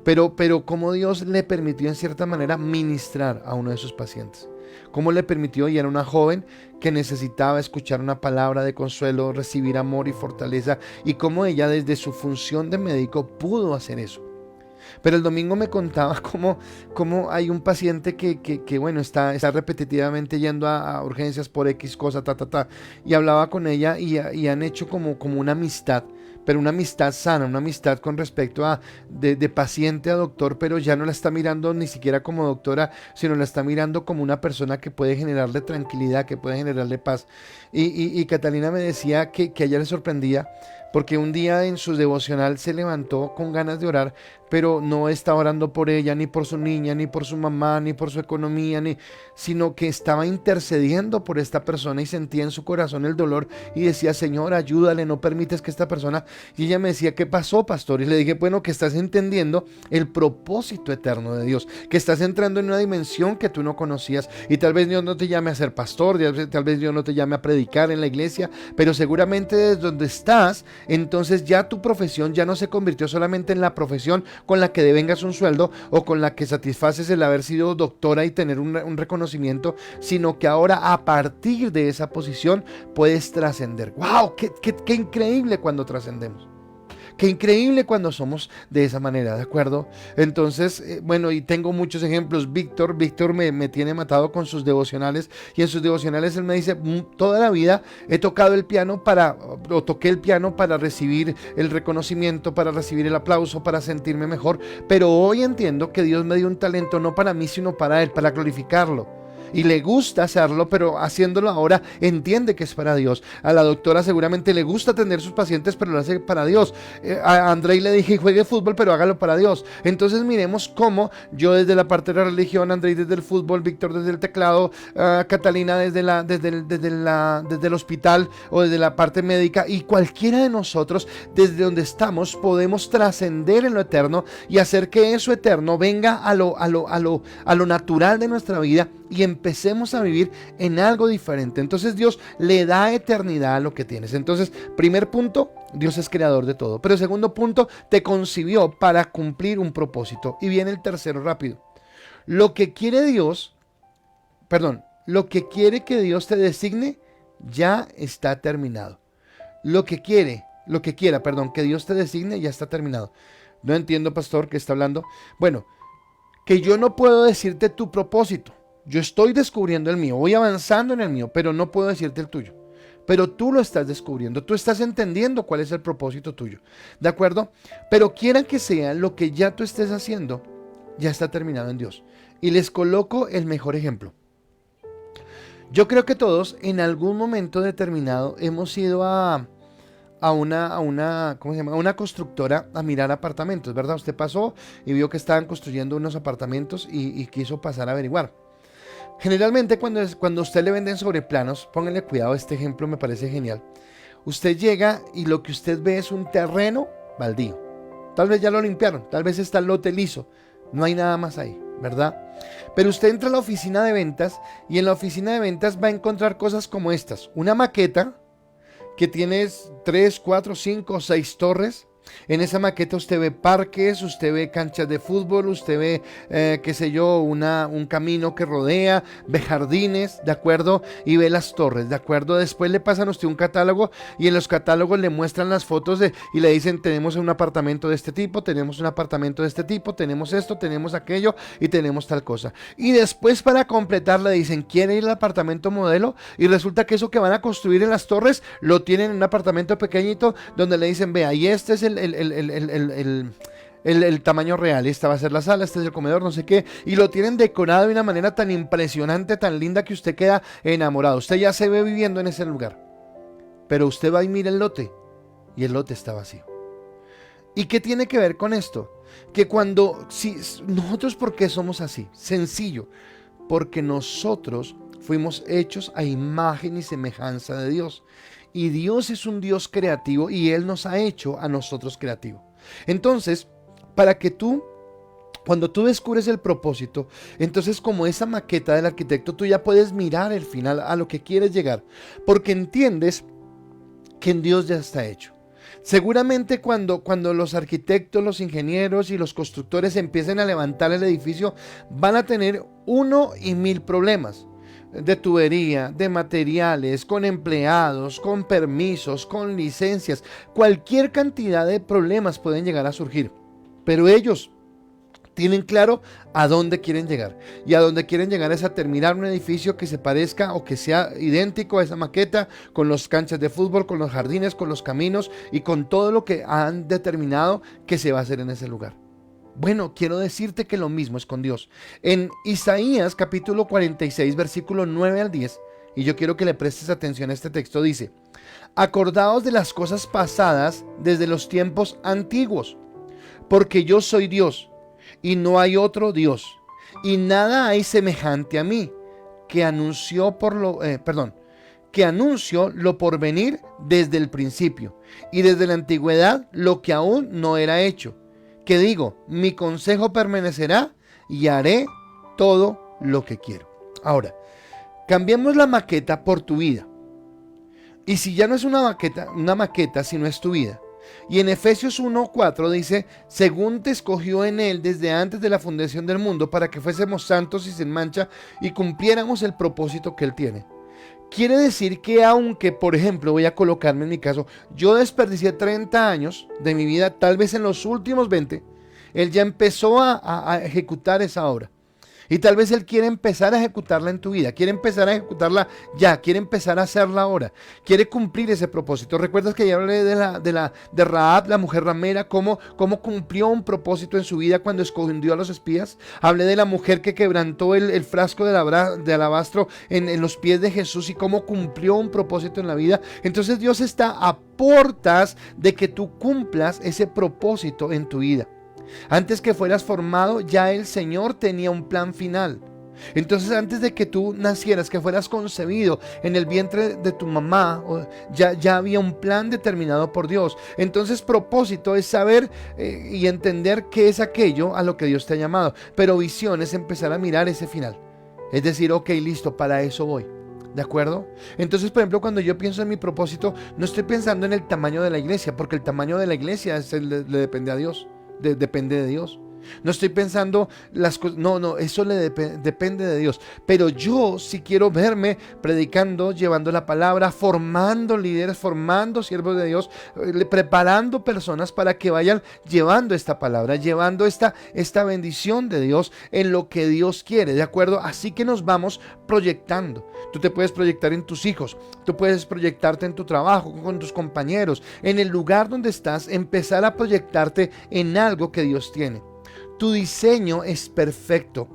pero cómo Dios le permitió en cierta manera ministrar a uno de sus pacientes. Cómo le permitió, y era una joven que necesitaba escuchar una palabra de consuelo, recibir amor y fortaleza, y cómo ella desde su función de médico pudo hacer eso. Pero el domingo me contaba cómo hay un paciente que bueno, está repetitivamente yendo a urgencias por X cosa, y hablaba con ella y han hecho como una amistad, pero una amistad sana, una amistad con respecto a de paciente a doctor, pero ya no la está mirando ni siquiera como doctora, sino la está mirando como una persona que puede generarle tranquilidad, que puede generarle paz. Y Catalina me decía que a ella le sorprendía, porque un día en su devocional se levantó con ganas de orar, pero no estaba orando por ella, ni por su niña, ni por su mamá, ni por su economía, sino que estaba intercediendo por esta persona y sentía en su corazón el dolor y decía: Señor, ayúdale, no permites que esta persona... Y ella me decía: ¿qué pasó, pastor? Y le dije: bueno, que estás entendiendo el propósito eterno de Dios, que estás entrando en una dimensión que tú no conocías, y tal vez Dios no te llame a ser pastor, tal vez Dios no te llame a predicar en la iglesia, pero seguramente desde donde estás, entonces ya tu profesión ya no se convirtió solamente en la profesión con la que devengas un sueldo o con la que satisfaces el haber sido doctora y tener un reconocimiento, sino que ahora a partir de esa posición puedes trascender. ¡Wow! ¡Qué increíble cuando trascendemos! Qué increíble cuando somos de esa manera, ¿de acuerdo? Entonces, bueno, y tengo muchos ejemplos. Víctor me tiene matado con sus devocionales, y en sus devocionales él me dice: toda la vida he tocado el piano toqué el piano para recibir el reconocimiento, para recibir el aplauso, para sentirme mejor, pero hoy entiendo que Dios me dio un talento no para mí, sino para Él, para glorificarlo. Y le gusta hacerlo, pero haciéndolo ahora entiende que es para Dios. A la doctora seguramente le gusta atender a sus pacientes, pero lo hace para Dios. A Andrei le dije: juegue fútbol, pero hágalo para Dios. Entonces miremos cómo yo desde la parte de la religión, Andrei desde el fútbol, Víctor desde el teclado, Catalina desde el hospital o desde la parte médica, y cualquiera de nosotros desde donde estamos podemos trascender en lo eterno y hacer que eso eterno venga a lo natural de nuestra vida y empecemos a vivir en algo diferente. Entonces Dios le da eternidad a lo que tienes. Entonces, primer punto, Dios es creador de todo. Pero segundo punto, te concibió para cumplir un propósito. Y viene el tercero rápido. Lo que quiere que Dios te designe ya está terminado. Lo que quiera, que Dios te designe ya está terminado. No entiendo, pastor, ¿qué está hablando? Bueno, que yo no puedo decirte tu propósito. Yo estoy descubriendo el mío, voy avanzando en el mío, pero no puedo decirte el tuyo. Pero tú lo estás descubriendo, tú estás entendiendo cuál es el propósito tuyo, ¿de acuerdo? Pero quiera que sea, lo que ya tú estés haciendo, ya está terminado en Dios. Y les coloco el mejor ejemplo. Yo creo que todos en algún momento determinado hemos ido a una constructora a mirar apartamentos, ¿verdad? Usted pasó y vio que estaban construyendo unos apartamentos y quiso pasar a averiguar. Generalmente cuando a usted le venden sobre planos, pónganle cuidado, este ejemplo me parece genial. Usted llega y lo que usted ve es un terreno baldío. Tal vez ya lo limpiaron, tal vez está el lote liso, no hay nada más ahí, ¿verdad? Pero usted entra a la oficina de ventas y en la oficina de ventas va a encontrar cosas como estas: una maqueta que tiene 3, 4, 5, 6 torres. En esa maqueta usted ve parques, usted ve canchas de fútbol, usted ve, un camino que rodea, ve jardines, ¿de acuerdo? Y ve las torres, ¿de acuerdo? Después le pasan a usted un catálogo y en los catálogos le muestran las fotos y le dicen: tenemos un apartamento de este tipo, tenemos un apartamento de este tipo, tenemos esto, tenemos aquello y tenemos tal cosa. Y después, para completar, le dicen: ¿quiere ir al apartamento modelo? Y resulta que eso que van a construir en las torres lo tienen en un apartamento pequeñito donde le dicen: vea, y este es el tamaño real, esta va a ser la sala, este es el comedor, no sé qué, y lo tienen decorado de una manera tan impresionante, tan linda, que usted queda enamorado. Usted ya se ve viviendo en ese lugar, pero usted va y mira el lote y el lote está vacío. ¿Y qué tiene que ver con esto? Que nosotros, ¿por qué somos así? Sencillo, porque nosotros fuimos hechos a imagen y semejanza de Dios. Y Dios es un Dios creativo y Él nos ha hecho a nosotros creativos. Entonces, cuando tú descubres el propósito, entonces, como esa maqueta del arquitecto, tú ya puedes mirar el final, a lo que quieres llegar, porque entiendes que en Dios ya está hecho. Seguramente cuando los arquitectos, los ingenieros y los constructores empiecen a levantar el edificio, van a tener 1,000 problemas. De tubería, de materiales, con empleados, con permisos, con licencias. Cualquier cantidad de problemas pueden llegar a surgir. Pero ellos tienen claro a dónde quieren llegar. Y a dónde quieren llegar es a terminar un edificio que se parezca o que sea idéntico a esa maqueta, con los canchas de fútbol, con los jardines, con los caminos y con todo lo que han determinado que se va a hacer en ese lugar. Bueno, quiero decirte que lo mismo es con Dios. En Isaías capítulo 46, versículo 9 al 10, y yo quiero que le prestes atención a este texto, dice: acordaos de las cosas pasadas desde los tiempos antiguos, porque yo soy Dios y no hay otro Dios, y nada hay semejante a mí, que anunció lo por venir desde el principio, y desde la antigüedad lo que aún no era hecho, que digo, mi consejo permanecerá y haré todo lo que quiero. Ahora, cambiemos la maqueta por tu vida. Y si ya no es una maqueta, sino es tu vida. Y en Efesios 1:4 dice: según te escogió en él desde antes de la fundación del mundo, para que fuésemos santos y sin mancha y cumpliéramos el propósito que él tiene. Quiere decir que aunque, por ejemplo, voy a colocarme en mi caso, yo desperdicié 30 años de mi vida, tal vez en los últimos 20, él ya empezó a ejecutar esa obra. Y tal vez él quiere empezar a ejecutarla en tu vida, quiere empezar a ejecutarla ya, quiere empezar a hacerla ahora, quiere cumplir ese propósito. ¿Recuerdas que ya hablé de Rahab, la mujer ramera, cómo cumplió un propósito en su vida cuando escondió a los espías? Hablé de la mujer que quebrantó el frasco de alabastro en los pies de Jesús y cómo cumplió un propósito en la vida. Entonces Dios está a puertas de que tú cumplas ese propósito en tu vida. Antes que fueras formado, ya el Señor tenía un plan final. Entonces, antes de que tú nacieras, que fueras concebido en el vientre de tu mamá, ya había un plan determinado por Dios. Entonces, propósito es saber y entender qué es aquello a lo que Dios te ha llamado. Pero visión es empezar a mirar ese final. Es decir, ok, listo, para eso voy. ¿De acuerdo? Entonces, por ejemplo, cuando yo pienso en mi propósito, no estoy pensando en el tamaño de la iglesia, porque el tamaño de la iglesia le depende a Dios. Depende de Dios. No estoy pensando las cosas, no, eso depende de Dios. Pero yo sí quiero verme predicando, llevando la palabra, formando líderes, formando siervos de Dios, preparando personas para que vayan llevando esta palabra, llevando esta bendición de Dios en lo que Dios quiere, ¿de acuerdo? Así que nos vamos proyectando. Tú te puedes proyectar en tus hijos, tú puedes proyectarte en tu trabajo, con tus compañeros, en el lugar donde estás, empezar a proyectarte en algo que Dios tiene. Tu diseño es perfecto.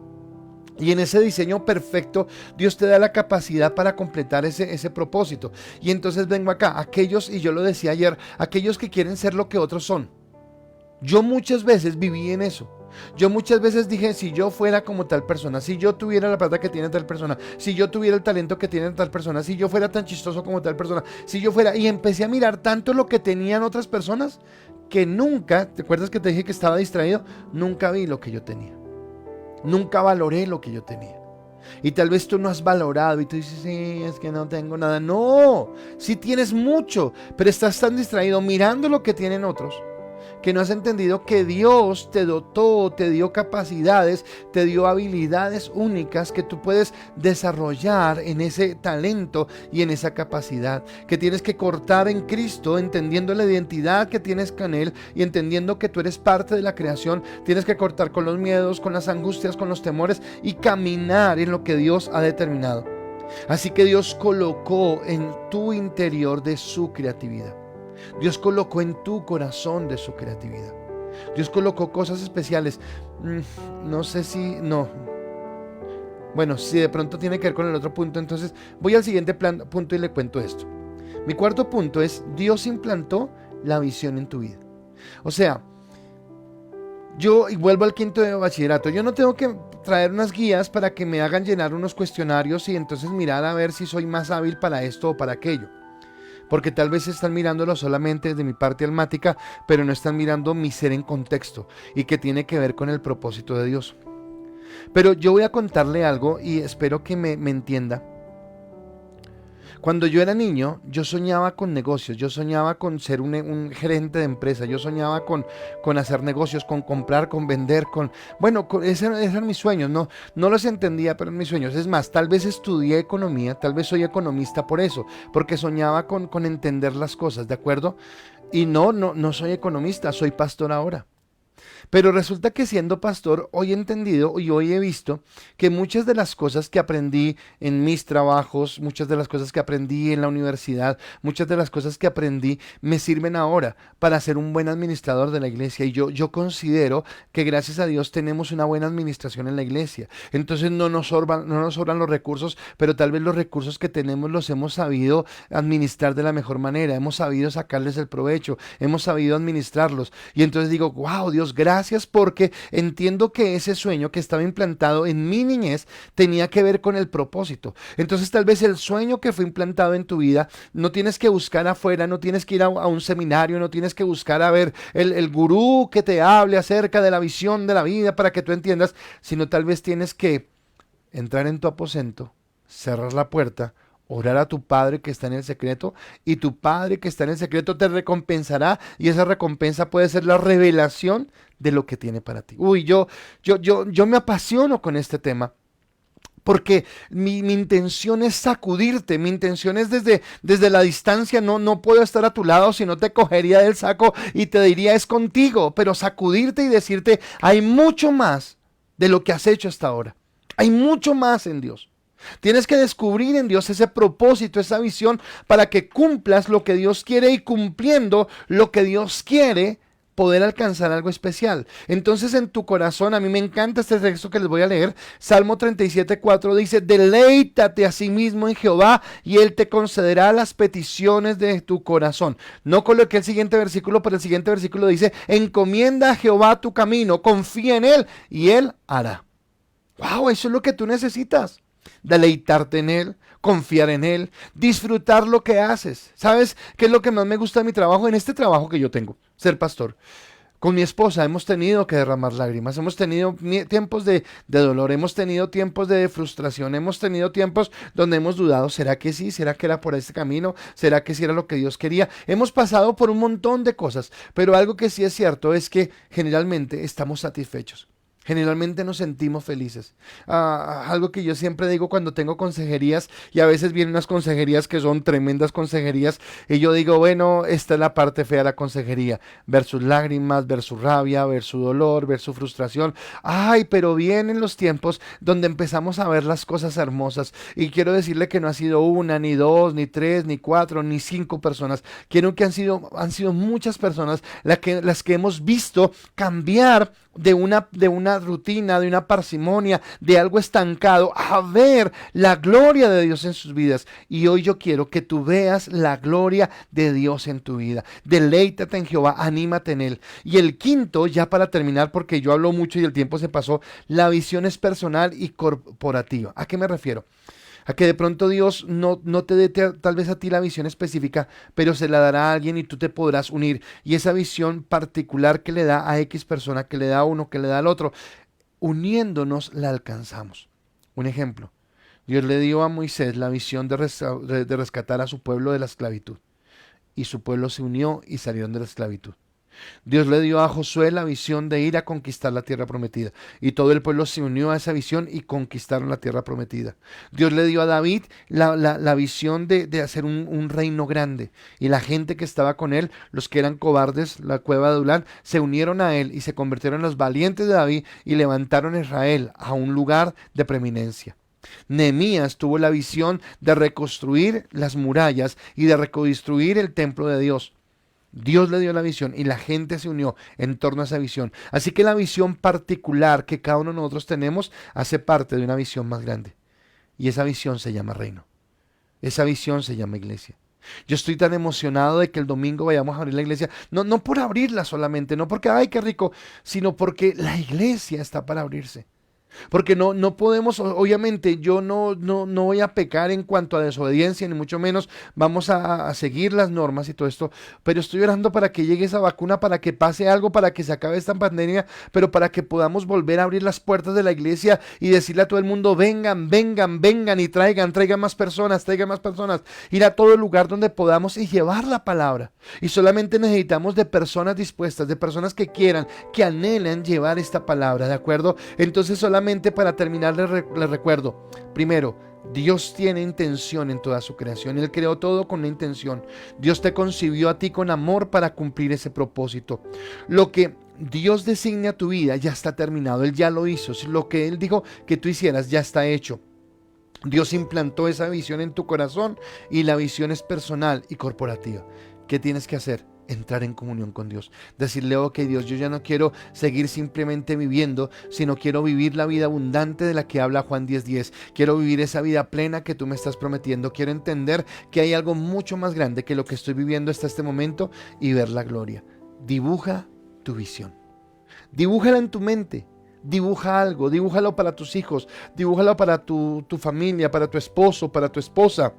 Y en ese diseño perfecto, Dios te da la capacidad para completar ese propósito. Y entonces vengo acá, aquellos, y yo lo decía ayer, aquellos que quieren ser lo que otros son. Yo muchas veces viví en eso. Yo muchas veces dije, si yo fuera como tal persona, si yo tuviera la plata que tiene tal persona, si yo tuviera el talento que tiene tal persona, si yo fuera tan chistoso como tal persona, si yo fuera... Y empecé a mirar tanto lo que tenían otras personas que nunca, ¿te acuerdas que te dije que estaba distraído? Nunca vi lo que yo tenía. Nunca valoré lo que yo tenía. Y tal vez tú no has valorado y tú dices, sí, es que no tengo nada. No, sí tienes mucho, pero estás tan distraído mirando lo que tienen otros, que no has entendido que Dios te dotó, te dio capacidades, te dio habilidades únicas que tú puedes desarrollar en ese talento y en esa capacidad, que tienes que cortar en Cristo, entendiendo la identidad que tienes con Él y entendiendo que tú eres parte de la creación. Tienes que cortar con los miedos, con las angustias, con los temores y caminar en lo que Dios ha determinado. Así que Dios colocó en tu interior de su creatividad. Dios colocó en tu corazón de su creatividad. Dios colocó cosas especiales. No sé si... No. Bueno, si de pronto tiene que ver con el otro punto, entonces voy al siguiente punto y le cuento esto. Mi cuarto punto es: Dios implantó la visión en tu vida. O sea, y vuelvo al quinto de bachillerato. Yo no tengo que traer unas guías para que me hagan llenar unos cuestionarios y entonces mirar a ver si soy más hábil para esto o para aquello. Porque tal vez están mirándolo solamente desde mi parte almática, pero no están mirando mi ser en contexto y que tiene que ver con el propósito de Dios. Pero yo voy a contarle algo y espero que me entienda. Cuando yo era niño, yo soñaba con negocios, yo soñaba con ser un gerente de empresa, yo soñaba con hacer negocios, con comprar, con vender, ese eran mis sueños, no los entendía, pero eran mis sueños. Es más, tal vez estudié economía, tal vez soy economista por eso, porque soñaba con entender las cosas, ¿de acuerdo? Y no soy economista, soy pastor ahora. Pero resulta que siendo pastor, hoy he entendido y hoy he visto que muchas de las cosas que aprendí en mis trabajos, muchas de las cosas que aprendí en la universidad, muchas de las cosas que aprendí me sirven ahora para ser un buen administrador de la iglesia. Y yo considero que gracias a Dios tenemos una buena administración en la iglesia. Entonces no nos sobran los recursos, pero tal vez los recursos que tenemos los hemos sabido administrar de la mejor manera, hemos sabido sacarles el provecho, hemos sabido administrarlos. Y entonces digo, wow, Dios, gracias porque entiendo que ese sueño que estaba implantado en mi niñez tenía que ver con el propósito. Entonces tal vez el sueño que fue implantado en tu vida, no tienes que buscar afuera, no tienes que ir a un seminario, no tienes que buscar a ver el gurú que te hable acerca de la visión de la vida para que tú entiendas, sino tal vez tienes que entrar en tu aposento, cerrar la puerta, orar a tu Padre que está en el secreto, y tu Padre que está en el secreto te recompensará, y esa recompensa puede ser la revelación de lo que tiene para ti. Uy, yo me apasiono con este tema. Porque mi intención es sacudirte, mi intención es desde la distancia, no puedo estar a tu lado, si no te cogería del saco y te diría es contigo, pero sacudirte y decirte hay mucho más de lo que has hecho hasta ahora, hay mucho más en Dios. Tienes que descubrir en Dios ese propósito, esa visión para que cumplas lo que Dios quiere, y cumpliendo lo que Dios quiere poder alcanzar algo especial. Entonces en tu corazón, a mí me encanta este texto que les voy a leer, Salmo 37:4 dice, deleítate a sí mismo en Jehová y Él te concederá las peticiones de tu corazón. No coloqué el siguiente versículo, pero el siguiente versículo dice, encomienda a Jehová tu camino, confía en Él y Él hará. Wow, eso es lo que tú necesitas. Deleitarte en Él, confiar en Él, disfrutar lo que haces. ¿Sabes qué es lo que más me gusta de mi trabajo? En este trabajo que yo tengo, ser pastor. Con mi esposa hemos tenido que derramar lágrimas, hemos tenido tiempos de dolor, hemos tenido tiempos de frustración, hemos tenido tiempos donde hemos dudado, ¿será que sí? ¿Será que era por este camino? ¿Será que sí era lo que Dios quería? Hemos pasado por un montón de cosas, pero algo que sí es cierto es que generalmente estamos satisfechos. Generalmente nos sentimos felices. Algo que yo siempre digo cuando tengo consejerías, y a veces vienen unas consejerías que son tremendas consejerías, y yo digo, bueno, esta es la parte fea de la consejería, ver sus lágrimas, ver su rabia, ver su dolor, ver su frustración. Ay, pero vienen los tiempos donde empezamos a ver las cosas hermosas, y quiero decirle que no ha sido una, ni dos, ni tres, ni cuatro, ni cinco personas. Quiero que han sido muchas personas las que hemos visto cambiar de una rutina, de una parsimonia, de algo estancado, a ver la gloria de Dios en sus vidas. Y hoy yo quiero que tú veas la gloria de Dios en tu vida. Deleítate en Jehová, anímate en Él. Y el quinto, ya para terminar, porque yo hablo mucho y el tiempo se pasó, la visión es personal y corporativa. ¿A qué me refiero? A que de pronto Dios no te dé tal vez a ti la visión específica, pero se la dará a alguien y tú te podrás unir. Y esa visión particular que le da a X persona, que le da a uno, que le da al otro, uniéndonos la alcanzamos. Un ejemplo, Dios le dio a Moisés la visión de rescatar a su pueblo de la esclavitud. Y su pueblo se unió y salieron de la esclavitud. Dios le dio a Josué la visión de ir a conquistar la tierra prometida, y todo el pueblo se unió a esa visión y conquistaron la tierra prometida. Dios le dio a David la visión de hacer un reino grande, y la gente que estaba con él, los que eran cobardes, la cueva de Adulán, se unieron a él y se convirtieron en los valientes de David y levantaron a Israel a un lugar de preeminencia. Nehemías tuvo la visión de reconstruir las murallas y de reconstruir el templo de Dios. Dios le dio la visión y la gente se unió en torno a esa visión. Así que la visión particular que cada uno de nosotros tenemos hace parte de una visión más grande. Y esa visión se llama reino. Esa visión se llama iglesia. Yo estoy tan emocionado de que el domingo vayamos a abrir la iglesia. No por abrirla solamente, no porque, ay, qué rico, sino porque la iglesia está para abrirse. Porque no podemos, obviamente, yo no voy a pecar en cuanto a desobediencia, ni mucho menos vamos a seguir las normas y todo esto, pero estoy orando para que llegue esa vacuna, para que pase algo, para que se acabe esta pandemia, pero para que podamos volver a abrir las puertas de la iglesia y decirle a todo el mundo, vengan, vengan, vengan y traigan más personas, ir a todo lugar donde podamos y llevar la palabra. Y solamente necesitamos de personas dispuestas, de personas que quieran, que anhelan llevar esta palabra, ¿de acuerdo? Entonces solamente para terminar les recuerdo, primero, Dios tiene intención en toda su creación. Él creó todo con una intención. Dios te concibió a ti con amor para cumplir ese propósito. Lo que Dios designe a tu vida ya está terminado. Él ya lo hizo. Lo que Él dijo que tú hicieras ya está hecho. Dios implantó esa visión en tu corazón y la visión es personal y corporativa. ¿Qué tienes que hacer? Entrar en comunión con Dios, decirle, ok Dios, yo ya no quiero seguir simplemente viviendo, sino quiero vivir la vida abundante de la que habla Juan 10:10, quiero vivir esa vida plena que tú me estás prometiendo, quiero entender que hay algo mucho más grande que lo que estoy viviendo hasta este momento y ver la gloria. Dibuja tu visión, dibújala en tu mente. Dibuja algo, dibújalo para tus hijos, dibújalo para tu familia, para tu esposo, para tu esposa,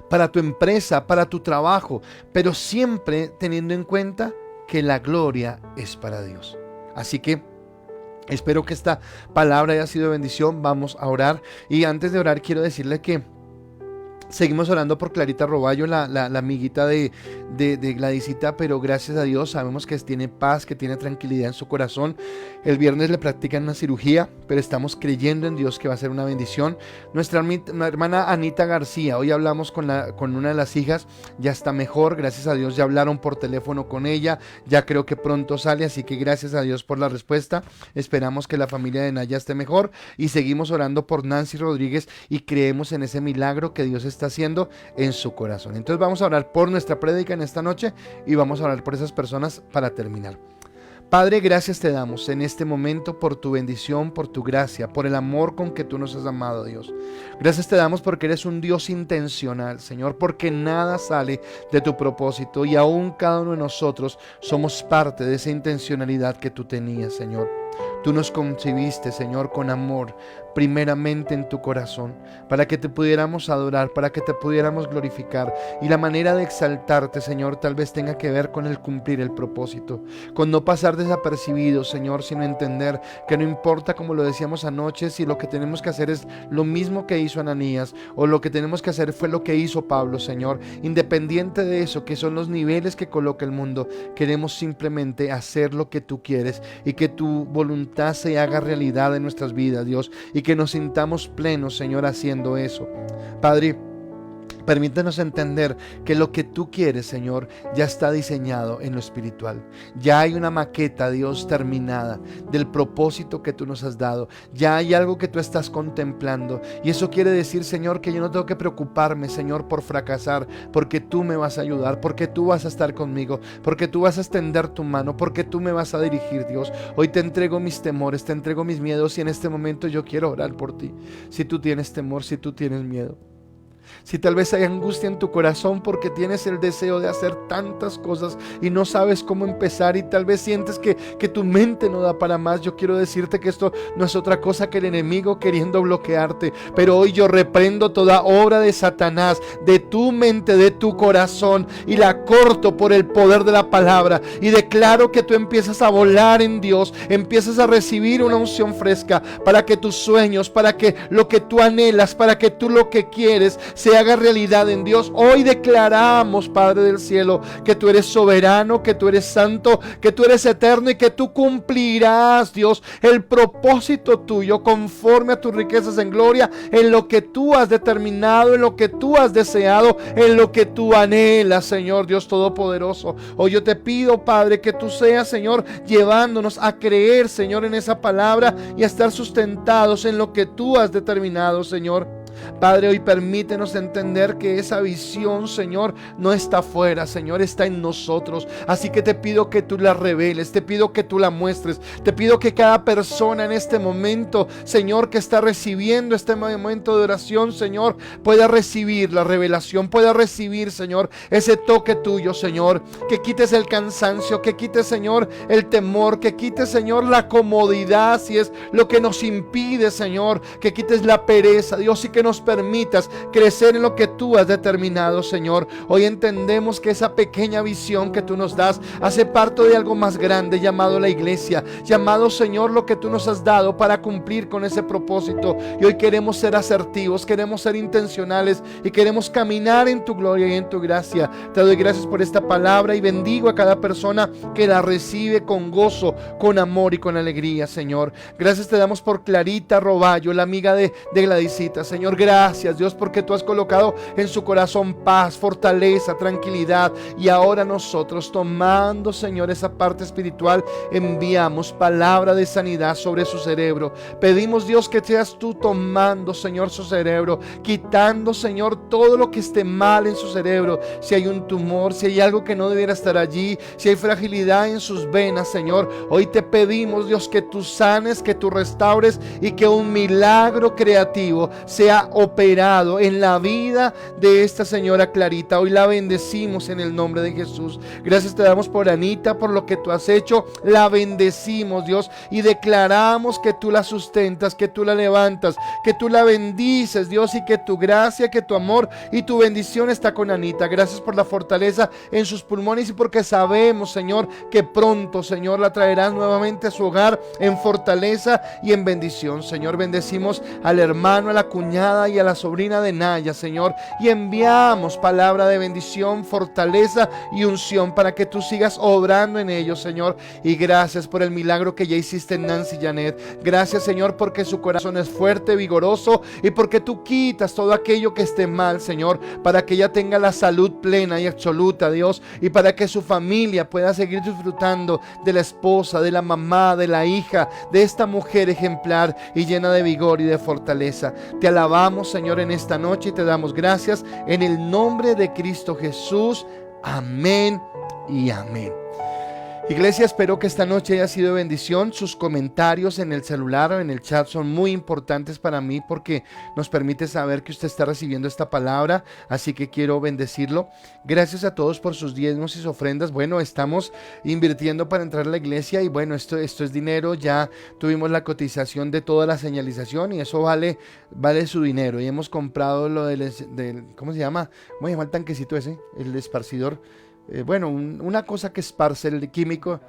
para tu empresa, para tu trabajo, pero siempre teniendo en cuenta que la gloria es para Dios. Así que espero que esta palabra haya sido de bendición. Vamos a orar, y antes de orar quiero decirle que seguimos orando por Clarita Roballo, la amiguita de Gladysita, pero gracias a Dios sabemos que tiene paz, que tiene tranquilidad en su corazón. El viernes le practican una cirugía, pero estamos creyendo en Dios que va a ser una bendición. Nuestra hermana Anita García, hoy hablamos con una de las hijas, ya está mejor, gracias a Dios, ya hablaron por teléfono con ella, ya creo que pronto sale, así que gracias a Dios por la respuesta. Esperamos que la familia de Naya esté mejor y seguimos orando por Nancy Rodríguez y creemos en ese milagro que Dios está haciendo en su corazón. Entonces vamos a orar por nuestra prédica en esta noche y vamos a orar por esas personas para terminar. Padre, gracias te damos en este momento por tu bendición, por tu gracia, por el amor con que tú nos has amado, Dios. Gracias te damos porque eres un Dios intencional, Señor, porque nada sale de tu propósito y aún cada uno de nosotros somos parte de esa intencionalidad que tú tenías, Señor. Tú nos concibiste, Señor, con amor, primeramente en tu corazón, para que te pudiéramos adorar, para que te pudiéramos glorificar. Y la manera de exaltarte, Señor, tal vez tenga que ver con el cumplir el propósito, con no pasar desapercibido, Señor, sino entender que no importa, como lo decíamos anoche, si lo que tenemos que hacer es lo mismo que hizo Ananías, o lo que tenemos que hacer fue lo que hizo Pablo, Señor. Independiente de eso, que son los niveles que coloca el mundo, queremos simplemente hacer lo que tú quieres y que tu voluntad se haga realidad en nuestras vidas, Dios, y que nos sintamos plenos, Señor, haciendo eso. Padre, permítanos entender que lo que tú quieres, Señor, ya está diseñado en lo espiritual. Ya hay una maqueta, Dios, terminada del propósito que tú nos has dado. Ya hay algo que tú estás contemplando. Y eso quiere decir, Señor, que yo no tengo que preocuparme, Señor, por fracasar, porque tú me vas a ayudar, porque tú vas a estar conmigo, porque tú vas a extender tu mano, porque tú me vas a dirigir, Dios. Hoy te entrego mis temores, te entrego mis miedos y en este momento yo quiero orar por ti. Si tú tienes temor, si tú tienes miedo, si tal vez hay angustia en tu corazón porque tienes el deseo de hacer tantas cosas y no sabes cómo empezar y tal vez sientes que tu mente no da para más, yo quiero decirte que esto no es otra cosa que el enemigo queriendo bloquearte. Pero hoy yo reprendo toda obra de Satanás de tu mente, de tu corazón, y la corto por el poder de la palabra y declaro que tú empiezas a volar en Dios, empiezas a recibir una unción fresca para que tus sueños, para que lo que tú anhelas, para que tú lo que quieres se haga realidad en Dios. Hoy declaramos, Padre del cielo, que tú eres soberano, que tú eres santo, que tú eres eterno y que tú cumplirás, Dios, el propósito tuyo conforme a tus riquezas en gloria, en lo que tú has determinado, en lo que tú has deseado, en lo que tú anhelas, Señor Dios Todopoderoso. Hoy yo te pido, Padre, que tú seas, Señor, llevándonos a creer, Señor, en esa palabra y a estar sustentados en lo que tú has determinado, Señor. Padre, hoy permítenos entender que esa visión, Señor, no está afuera, Señor, está en nosotros. Así que te pido que tú la reveles, te pido que tú la muestres, te pido que cada persona en este momento, Señor, que está recibiendo este momento de oración, Señor, pueda recibir la revelación, pueda recibir, Señor, ese toque tuyo, Señor, que quites el cansancio, que quites, Señor, el temor, que quites, Señor, la comodidad, si es lo que nos impide, Señor, que quites la pereza, Dios, y que nos permitas crecer en lo que tú has determinado, Señor. Hoy entendemos que esa pequeña visión que tú nos das hace parte de algo más grande llamado la iglesia, llamado, Señor, lo que tú nos has dado para cumplir con ese propósito. Y hoy queremos ser asertivos, queremos ser intencionales y queremos caminar en tu gloria y en tu gracia. Te doy gracias por esta palabra y bendigo a cada persona que la recibe con gozo, con amor y con alegría, Señor. Gracias te damos por Clarita Roballo, la amiga de Gladysita, Señor. Gracias, Dios, porque tú has colocado en su corazón paz, fortaleza, tranquilidad. Y ahora nosotros, tomando, Señor, esa parte espiritual, enviamos palabra de sanidad sobre su cerebro. Pedimos, Dios, que seas tú tomando, Señor, su cerebro, quitando, Señor, todo lo que esté mal en su cerebro. Si hay un tumor, si hay algo que no debiera estar allí, si hay fragilidad en sus venas, Señor, hoy te pedimos, Dios, que tú sanes, que tú restaures y que un milagro creativo sea operado en la vida de esta señora Clarita. Hoy la bendecimos en el nombre de Jesús. Gracias te damos por Anita, por lo que tú has hecho. La bendecimos, Dios, y declaramos que tú la sustentas, que tú la levantas, que tú la bendices, Dios, y que tu gracia, que tu amor y tu bendición está con Anita. Gracias por la fortaleza en sus pulmones y porque sabemos, Señor, que pronto, Señor, la traerás nuevamente a su hogar en fortaleza y en bendición. Señor, bendecimos al hermano, a la cuñada y a la sobrina de Naya, Señor, y enviamos palabra de bendición, fortaleza y unción para que tú sigas obrando en ellos, Señor. Y gracias por el milagro que ya hiciste en Nancy Janet. Gracias, Señor, porque su corazón es fuerte, vigoroso, y porque tú quitas todo aquello que esté mal, Señor, para que ella tenga la salud plena y absoluta, Dios, y para que su familia pueda seguir disfrutando de la esposa, de la mamá, de la hija, de esta mujer ejemplar y llena de vigor y de fortaleza. Te alabamos, Señor, en esta noche y te damos gracias en el nombre de Cristo Jesús. Amén y amén. Iglesia, espero que esta noche haya sido de bendición. Sus comentarios en el celular o en el chat son muy importantes para mí porque nos permite saber que usted está recibiendo esta palabra, así que quiero bendecirlo. Gracias a todos por sus diezmos y sus ofrendas. Bueno, estamos invirtiendo para entrar a la iglesia y bueno, esto es dinero. Ya tuvimos la cotización de toda la señalización y eso vale su dinero. Y hemos comprado lo del ¿cómo se llama? ¿Cómo se llama el tanquecito ese? El esparcidor. Bueno, una cosa que esparce el químico.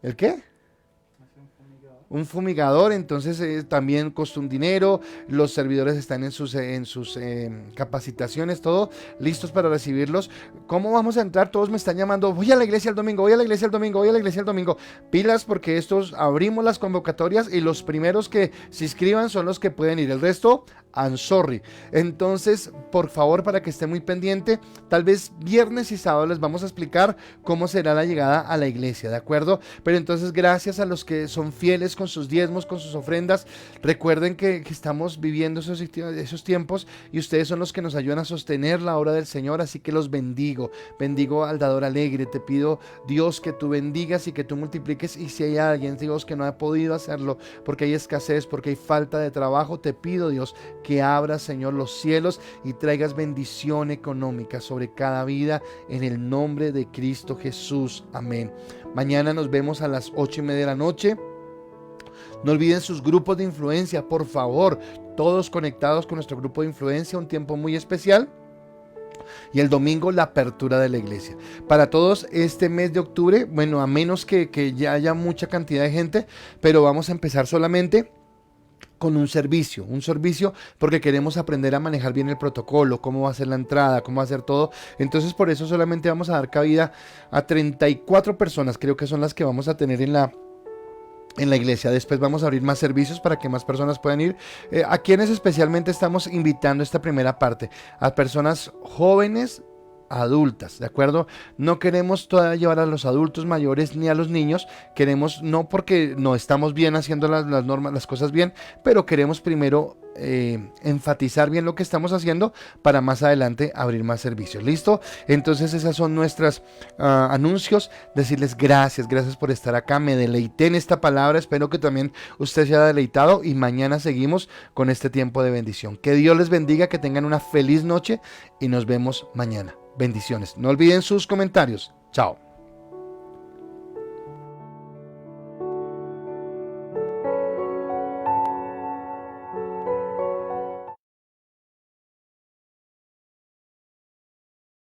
¿El qué? Un fumigador. Entonces también costó un dinero. Los servidores están en sus capacitaciones, todo listos para recibirlos. ¿Cómo vamos a entrar? Todos me están llamando: voy a la iglesia el domingo, voy a la iglesia el domingo, voy a la iglesia el domingo. Pilas, porque abrimos las convocatorias y los primeros que se inscriban son los que pueden ir. El resto, I'm sorry. Entonces, por favor, para que esté muy pendiente, tal vez viernes y sábado les vamos a explicar cómo será la llegada a la iglesia, ¿de acuerdo? Pero entonces, gracias a los que son fieles con sus diezmos, con sus ofrendas. Recuerden que estamos viviendo esos tiempos y ustedes son los que nos ayudan a sostener la obra del Señor, así que los bendigo. Bendigo al dador alegre. Te pido, Dios, que tú bendigas y que tú multipliques, y si hay alguien, Dios, que no ha podido hacerlo porque hay escasez, porque hay falta de trabajo, te pido, Dios, que abras, Señor, los cielos y traigas bendición económica sobre cada vida en el nombre de Cristo Jesús. Amén. Mañana nos vemos a las 8:30 de la noche. No olviden sus grupos de influencia, por favor, todos conectados con nuestro grupo de influencia, un tiempo muy especial. Y el domingo la apertura de la iglesia. Para todos este mes de octubre, bueno, a menos que ya haya mucha cantidad de gente, pero vamos a empezar solamente con un servicio porque queremos aprender a manejar bien el protocolo, cómo va a ser la entrada, cómo va a ser todo. Entonces por eso solamente vamos a dar cabida a 34 personas, creo que son las que vamos a tener en la iglesia. Después vamos a abrir más servicios para que más personas puedan ir. A quienes especialmente estamos invitando esta primera parte: a personas jóvenes adultas, ¿de acuerdo? No queremos todavía llevar a los adultos mayores ni a los niños, queremos, no porque no estamos bien haciendo las normas, las cosas bien, pero queremos primero enfatizar bien lo que estamos haciendo para más adelante abrir más servicios. ¿Listo? Entonces esas son nuestras anuncios, decirles gracias por estar acá, me deleité en esta palabra, espero que también usted se haya deleitado y mañana seguimos con este tiempo de bendición. Que Dios les bendiga, que tengan una feliz noche y nos vemos mañana. Bendiciones. No olviden sus comentarios. Chao.